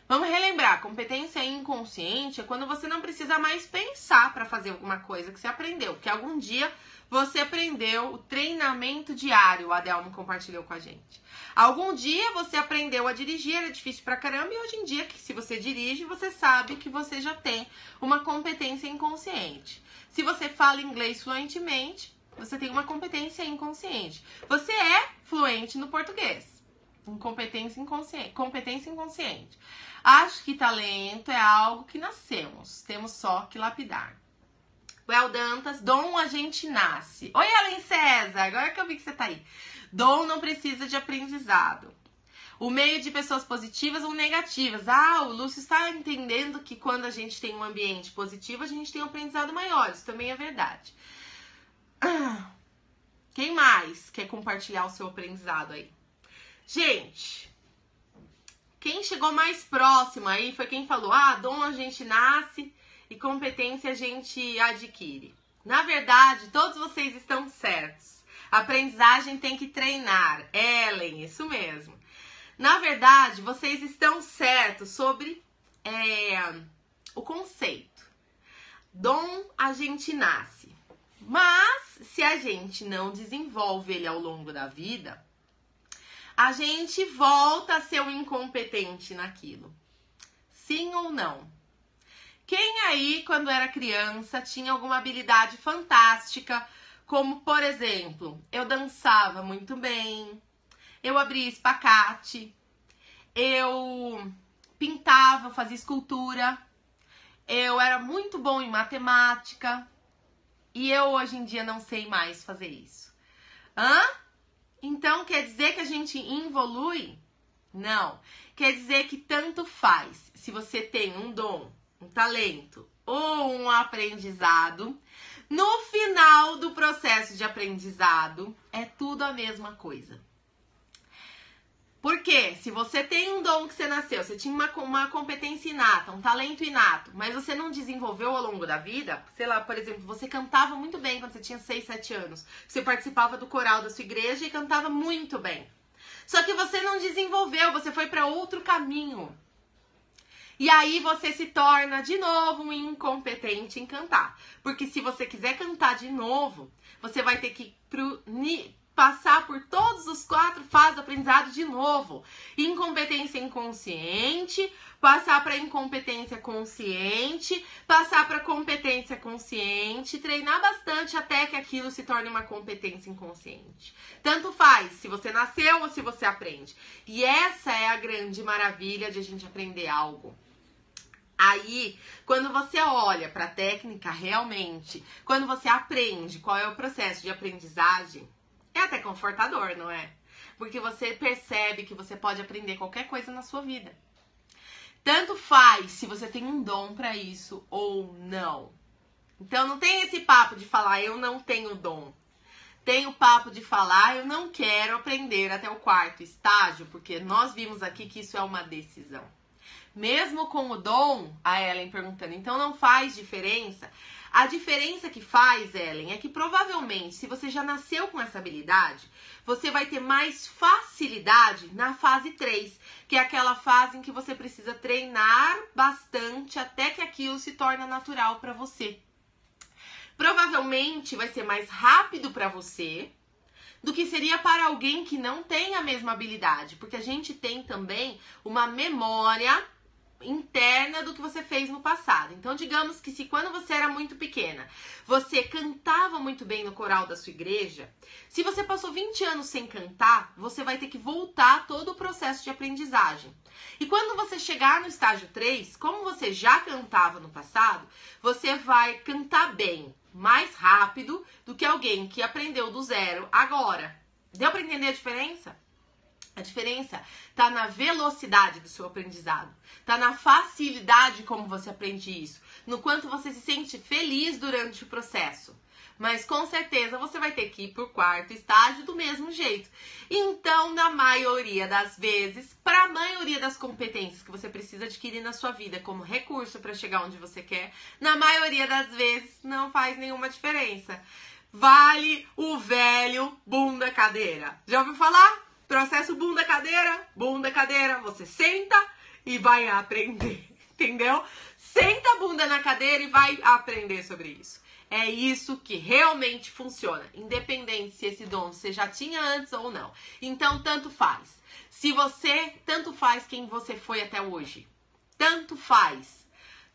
Vamos relembrar, competência inconsciente é quando você não precisa mais pensar para fazer alguma coisa que você aprendeu, que algum dia você aprendeu o treinamento diário, o Adelmo compartilhou com a gente. Algum dia você aprendeu a dirigir, era difícil pra caramba, e hoje em dia, se você dirige, você sabe que você já tem uma competência inconsciente. Se você fala inglês fluentemente, você tem uma competência inconsciente. Você é fluente no português. Competência inconsciente. Acho que talento é algo que nascemos, temos só que lapidar. Well, Dantas, dom a gente nasce. Oi, Ellen César, agora que eu vi que você tá aí. Dom não precisa de aprendizado. O meio de pessoas positivas ou negativas. Ah, o Lúcio está entendendo que quando a gente tem um ambiente positivo, a gente tem um aprendizado maior. Isso também é verdade. Quem mais quer compartilhar o seu aprendizado aí? Gente, quem chegou mais próximo aí foi quem falou, dom a gente nasce e competência a gente adquire. Na verdade, todos vocês estão certos. A aprendizagem tem que treinar. Ellen, isso mesmo. Na verdade, vocês estão certos sobre o conceito. Dom a gente nasce. Mas, se a gente não desenvolve ele ao longo da vida, a gente volta a ser um incompetente naquilo. Sim ou não? Quem aí, quando era criança, tinha alguma habilidade fantástica, como, por exemplo, eu dançava muito bem, eu abria espacate, eu pintava, fazia escultura, eu era muito bom em matemática e eu hoje em dia não sei mais fazer isso. Então quer dizer que a gente evolui? Não. Quer dizer que tanto faz se você tem um dom, um talento ou um aprendizado. No final do processo de aprendizado, é tudo a mesma coisa. Porque se você tem um dom que você nasceu, você tinha uma competência inata, um talento inato, mas você não desenvolveu ao longo da vida, sei lá, por exemplo, você cantava muito bem quando você tinha 6, 7 anos. Você participava do coral da sua igreja e cantava muito bem. Só que você não desenvolveu, você foi para outro caminho. E aí você se torna de novo um incompetente em cantar. Porque se você quiser cantar de novo, você vai ter que passar por todos os 4 fases do aprendizado de novo. Incompetência inconsciente, passar para incompetência consciente, passar para competência consciente, treinar bastante até que aquilo se torne uma competência inconsciente. Tanto faz se você nasceu ou se você aprende. E essa é a grande maravilha de a gente aprender algo. Aí, quando você olha para a técnica realmente, quando você aprende qual é o processo de aprendizagem, é até confortador, não é? Porque você percebe que você pode aprender qualquer coisa na sua vida. Tanto faz se você tem um dom para isso ou não. Então não tem esse papo de falar eu não tenho dom. Tem o papo de falar eu não quero aprender até o 4º estágio, porque nós vimos aqui que isso é uma decisão. Mesmo com o dom, a Ellen perguntando, então não faz diferença? A diferença que faz, Ellen, é que provavelmente, se você já nasceu com essa habilidade, você vai ter mais facilidade na fase 3, que é aquela fase em que você precisa treinar bastante até que aquilo se torne natural para você. Provavelmente vai ser mais rápido para você do que seria para alguém que não tem a mesma habilidade, porque a gente tem também uma memória interna do que você fez no passado. Então, digamos que se quando você era muito pequena, você cantava muito bem no coral da sua igreja, se você passou 20 anos sem cantar, você vai ter que voltar todo o processo de aprendizagem. E quando você chegar no estágio 3, como você já cantava no passado, você vai cantar bem, mais rápido do que alguém que aprendeu do zero agora. Deu para entender a diferença? A diferença tá na velocidade do seu aprendizado, tá na facilidade como você aprende isso, no quanto você se sente feliz durante o processo. Mas com certeza você vai ter que ir pro quarto estágio do mesmo jeito. Então, na maioria das vezes, para a maioria das competências que você precisa adquirir na sua vida como recurso para chegar onde você quer, na maioria das vezes não faz nenhuma diferença. Vale o velho bunda cadeira. Já ouviu falar? Processo bunda cadeira, você senta e vai aprender, entendeu? Senta a bunda na cadeira e vai aprender sobre isso. É isso que realmente funciona, independente se esse dom você já tinha antes ou não. Então, tanto faz. Tanto faz quem você foi até hoje. Tanto faz.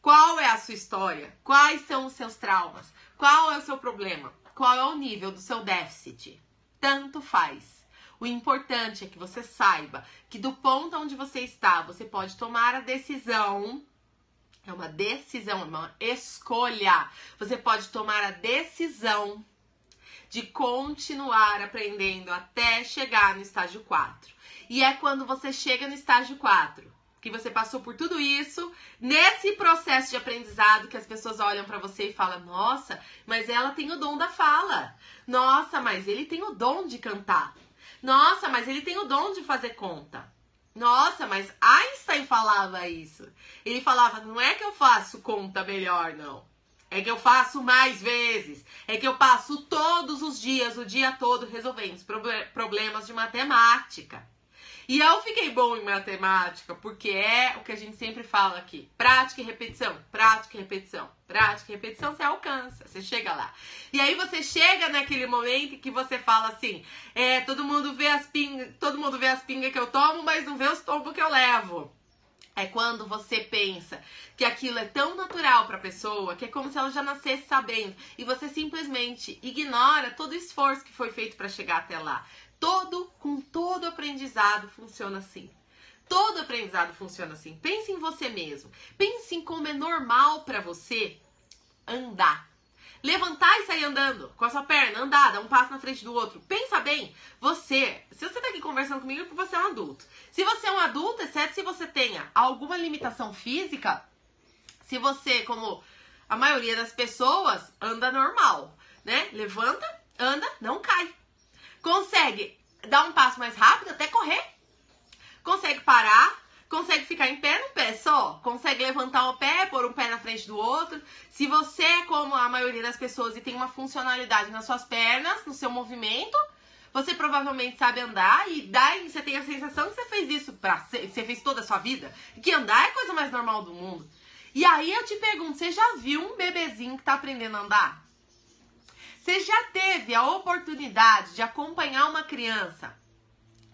Qual é a sua história? Quais são os seus traumas? Qual é o seu problema? Qual é o nível do seu déficit? Tanto faz. O importante é que você saiba que do ponto onde você está, você pode tomar a decisão. É uma decisão, é uma escolha. Você pode tomar a decisão de continuar aprendendo até chegar no estágio 4. E é quando você chega no estágio 4, que você passou por tudo isso, nesse processo de aprendizado que as pessoas olham pra você e falam: nossa, mas ela tem o dom da fala. Nossa, mas ele tem o dom de cantar. Nossa, mas ele tem o dom de fazer conta. Nossa, mas Einstein falava isso. Ele falava: não é que eu faço conta melhor, não. É que eu faço mais vezes. É que eu passo todos os dias, o dia todo, resolvendo os problemas de matemática. E eu fiquei bom em matemática, porque é o que a gente sempre fala aqui. Prática e repetição, prática e repetição. Prática e repetição, você alcança, você chega lá. E aí você chega naquele momento que você fala assim: todo mundo vê as pingas que eu tomo, mas não vê os tombos que eu levo. É quando você pensa que aquilo é tão natural para a pessoa, que é como se ela já nascesse sabendo, e você simplesmente ignora todo o esforço que foi feito para chegar até lá. Com todo aprendizado funciona assim. Todo aprendizado funciona assim. Pense em você mesmo. Pense em como é normal para você andar. Levantar e sair andando com a sua perna, andar, dar um passo na frente do outro. Pensa bem, se você tá aqui conversando comigo é porque você é um adulto. Se você é um adulto, exceto se você tenha alguma limitação física, se você, como a maioria das pessoas, anda normal, né? Levanta, anda, não cai. Consegue dar um passo mais rápido, até correr. Consegue parar, consegue ficar em pé num pé só. Consegue levantar o pé, pôr um pé na frente do outro. Se você é como a maioria das pessoas e tem uma funcionalidade nas suas pernas, no seu movimento, você provavelmente sabe andar e daí você tem a sensação que você fez isso, você fez toda a sua vida. E que andar é a coisa mais normal do mundo. E aí eu te pergunto, você já viu um bebezinho que tá aprendendo a andar? Você já teve a oportunidade de acompanhar uma criança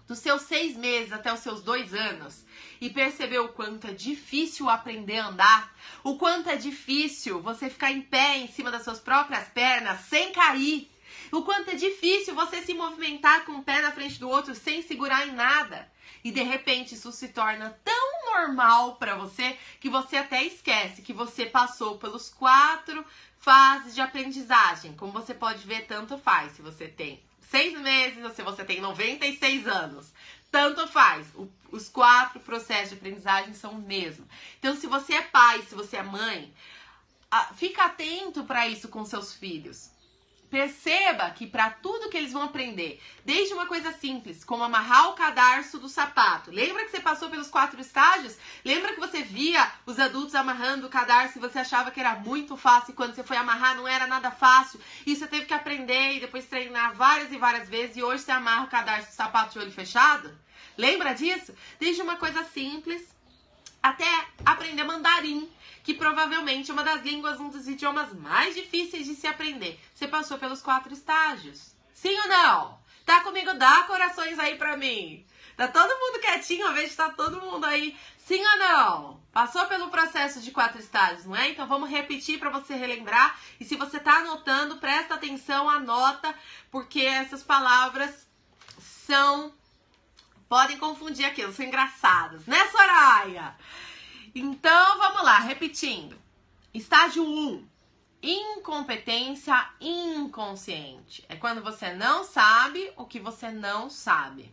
dos seus 6 meses até os seus 2 anos e percebeu o quanto é difícil aprender a andar? O quanto é difícil você ficar em pé em cima das suas próprias pernas sem cair? O quanto é difícil você se movimentar com um pé na frente do outro sem segurar em nada? E de repente isso se torna tão normal para você que você até esquece que você passou pelos 4 fases de aprendizagem. Como você pode ver, tanto faz se você tem 6 meses ou se você tem 96 anos. Tanto faz. Os 4 processos de aprendizagem são o mesmo. Então, se você é pai, se você é mãe, fica atento para isso com seus filhos. Perceba que para tudo que eles vão aprender, desde uma coisa simples, como amarrar o cadarço do sapato. Lembra que você passou pelos 4 estágios? Lembra que você via os adultos amarrando o cadarço e você achava que era muito fácil e quando você foi amarrar não era nada fácil? E você teve que aprender e depois treinar várias e várias vezes e hoje você amarra o cadarço do sapato de olho fechado? Lembra disso? Desde uma coisa simples até aprender mandarim, que provavelmente é uma das línguas, um dos idiomas mais difíceis de se aprender. Você passou pelos 4 estágios? Sim ou não? Tá comigo? Dá corações aí pra mim. Tá todo mundo quietinho, eu vejo que tá todo mundo aí. Sim ou não? Passou pelo processo de 4 estágios, não é? Então vamos repetir para você relembrar. E se você tá anotando, presta atenção, anota, porque essas palavras podem confundir aquilo, são engraçadas, né, Soraya? Então vamos lá, repetindo. Estágio 1. Incompetência inconsciente. É quando você não sabe o que você não sabe.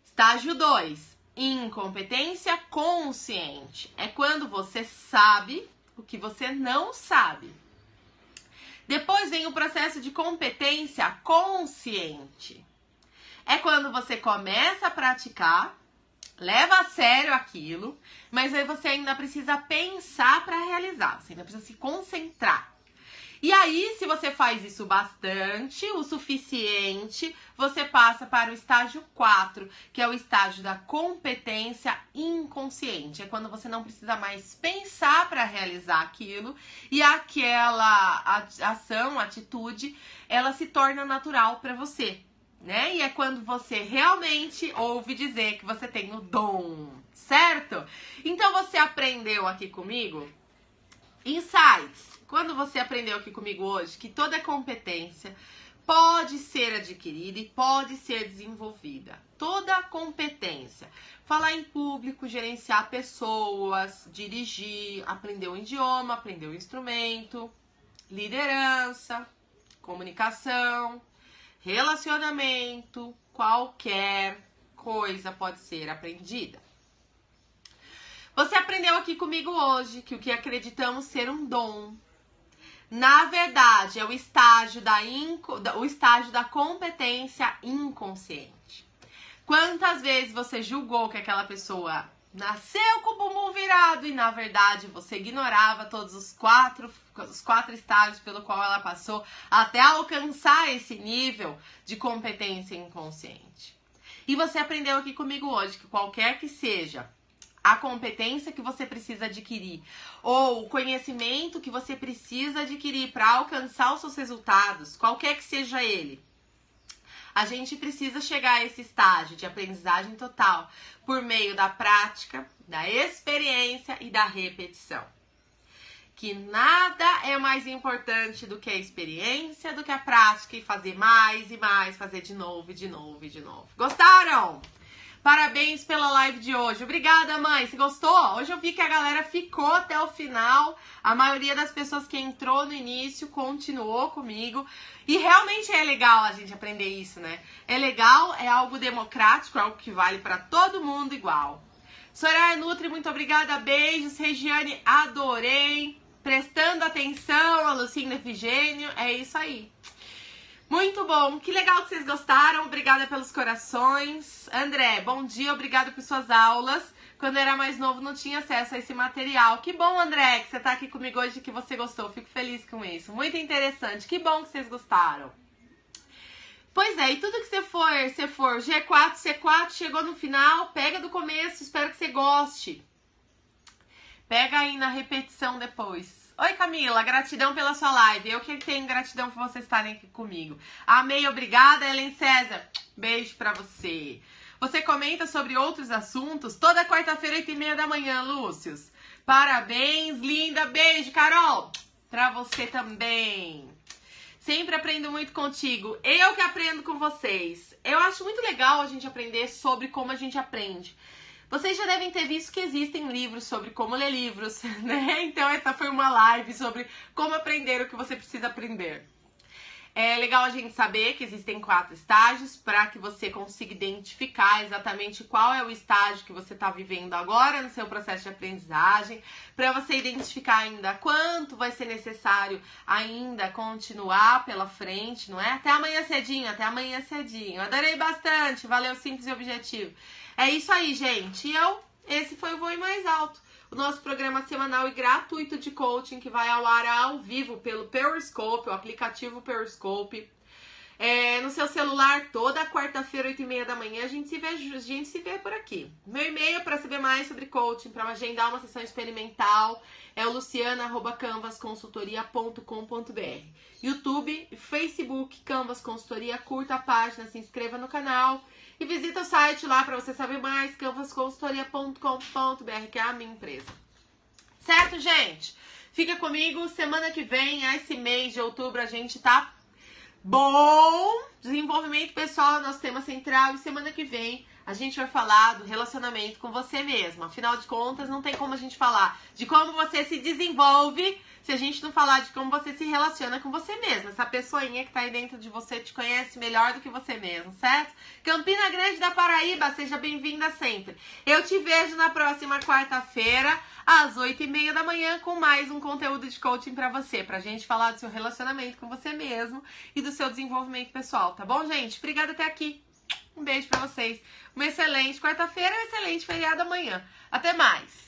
Estágio 2. Incompetência consciente. É quando você sabe o que você não sabe. Depois vem o processo de competência consciente. É quando você começa a praticar, leva a sério aquilo, mas aí você ainda precisa pensar para realizar. Você ainda precisa se concentrar. E aí, se você faz isso bastante, o suficiente, você passa para o estágio 4, que é o estágio da competência inconsciente. É quando você não precisa mais pensar para realizar aquilo e aquela ação, atitude, ela se torna natural para você, né? E é quando você realmente ouve dizer que você tem o dom, certo? Então, você aprendeu aqui comigo insights. Quando você aprendeu aqui comigo hoje que toda competência pode ser adquirida e pode ser desenvolvida. Toda competência. Falar em público, gerenciar pessoas, dirigir, aprender um idioma, aprender um instrumento, liderança, comunicação, relacionamento, qualquer coisa pode ser aprendida. Você aprendeu aqui comigo hoje que o que acreditamos ser um dom, na verdade, é o estágio da competência inconsciente. Quantas vezes você julgou que aquela pessoa nasceu com o bumbum virado e, na verdade, você ignorava todos os quatro estágios pelo qual ela passou até alcançar esse nível de competência inconsciente. E você aprendeu aqui comigo hoje que qualquer que seja a competência que você precisa adquirir ou o conhecimento que você precisa adquirir para alcançar os seus resultados, qualquer que seja ele, a gente precisa chegar a esse estágio de aprendizagem total por meio da prática, da experiência e da repetição. Que nada é mais importante do que a experiência, do que a prática e fazer mais e mais, fazer de novo e de novo e de novo. Gostaram? Parabéns pela live de hoje. Obrigada, mãe. Você gostou? Hoje eu vi que a galera ficou até o final. A maioria das pessoas que entrou no início continuou comigo. E realmente é legal a gente aprender isso, né? É legal, é algo democrático, é algo que vale para todo mundo igual. Soraya Nutri, muito obrigada. Beijos. Regiane, adorei. Prestando atenção, a Lucinda Efigênio. É isso aí. Muito bom, que legal que vocês gostaram, obrigada pelos corações. André, bom dia, obrigada por suas aulas. Quando eu era mais novo não tinha acesso a esse material. Que bom, André, que você tá aqui comigo hoje e que você gostou, fico feliz com isso. Muito interessante, que bom que vocês gostaram. Pois é, e tudo que você for G4, C4, chegou no final, pega do começo, espero que você goste. Pega aí na repetição depois. Oi, Camila, gratidão pela sua live. Eu que tenho gratidão por vocês estarem aqui comigo. Amei, obrigada. Helen César, beijo pra você. Você comenta sobre outros assuntos toda quarta-feira, 8h30 da manhã, Lúcius. Parabéns, linda. Beijo, Carol. Pra você também. Sempre aprendo muito contigo. Eu que aprendo com vocês. Eu acho muito legal a gente aprender sobre como a gente aprende. Vocês já devem ter visto que existem livros sobre como ler livros, né? Então essa foi uma live sobre como aprender o que você precisa aprender. É legal a gente saber que existem 4 estágios para que você consiga identificar exatamente qual é o estágio que você está vivendo agora no seu processo de aprendizagem, para você identificar ainda quanto vai ser necessário ainda continuar pela frente, não é? Até amanhã cedinho, até amanhã cedinho. Adorei bastante, valeu, simples e objetivo. É isso aí, gente. Esse foi o Voe Mais Alto, o nosso programa semanal e gratuito de coaching que vai ao ar ao vivo pelo Periscope, o aplicativo Periscope. no seu celular, toda quarta-feira, 8h30 da manhã, a gente se vê por aqui. Meu e-mail para saber mais sobre coaching, para agendar uma sessão experimental, é o luciana@canvasconsultoria.com.br. YouTube, Facebook, Canvas Consultoria, curta a página, se inscreva no canal e visita o site lá para você saber mais, canvasconsultoria.com.br, que é a minha empresa. Certo, gente? Fica comigo, semana que vem, esse mês de outubro, a gente tá bom. Desenvolvimento pessoal é nosso tema central e semana que vem a gente vai falar do relacionamento com você mesmo. Afinal de contas, não tem como a gente falar de como você se desenvolve se a gente não falar de como você se relaciona com você mesmo. Essa pessoinha que tá aí dentro de você te conhece melhor do que você mesmo, certo? Campina Grande da Paraíba, seja bem-vinda sempre. Eu te vejo na próxima quarta-feira, às 8h30 da manhã, com mais um conteúdo de coaching pra você, pra gente falar do seu relacionamento com você mesmo e do seu desenvolvimento pessoal, tá bom, gente? Obrigada até aqui. Um beijo pra vocês. Uma excelente quarta-feira e um excelente feriado amanhã. Até mais!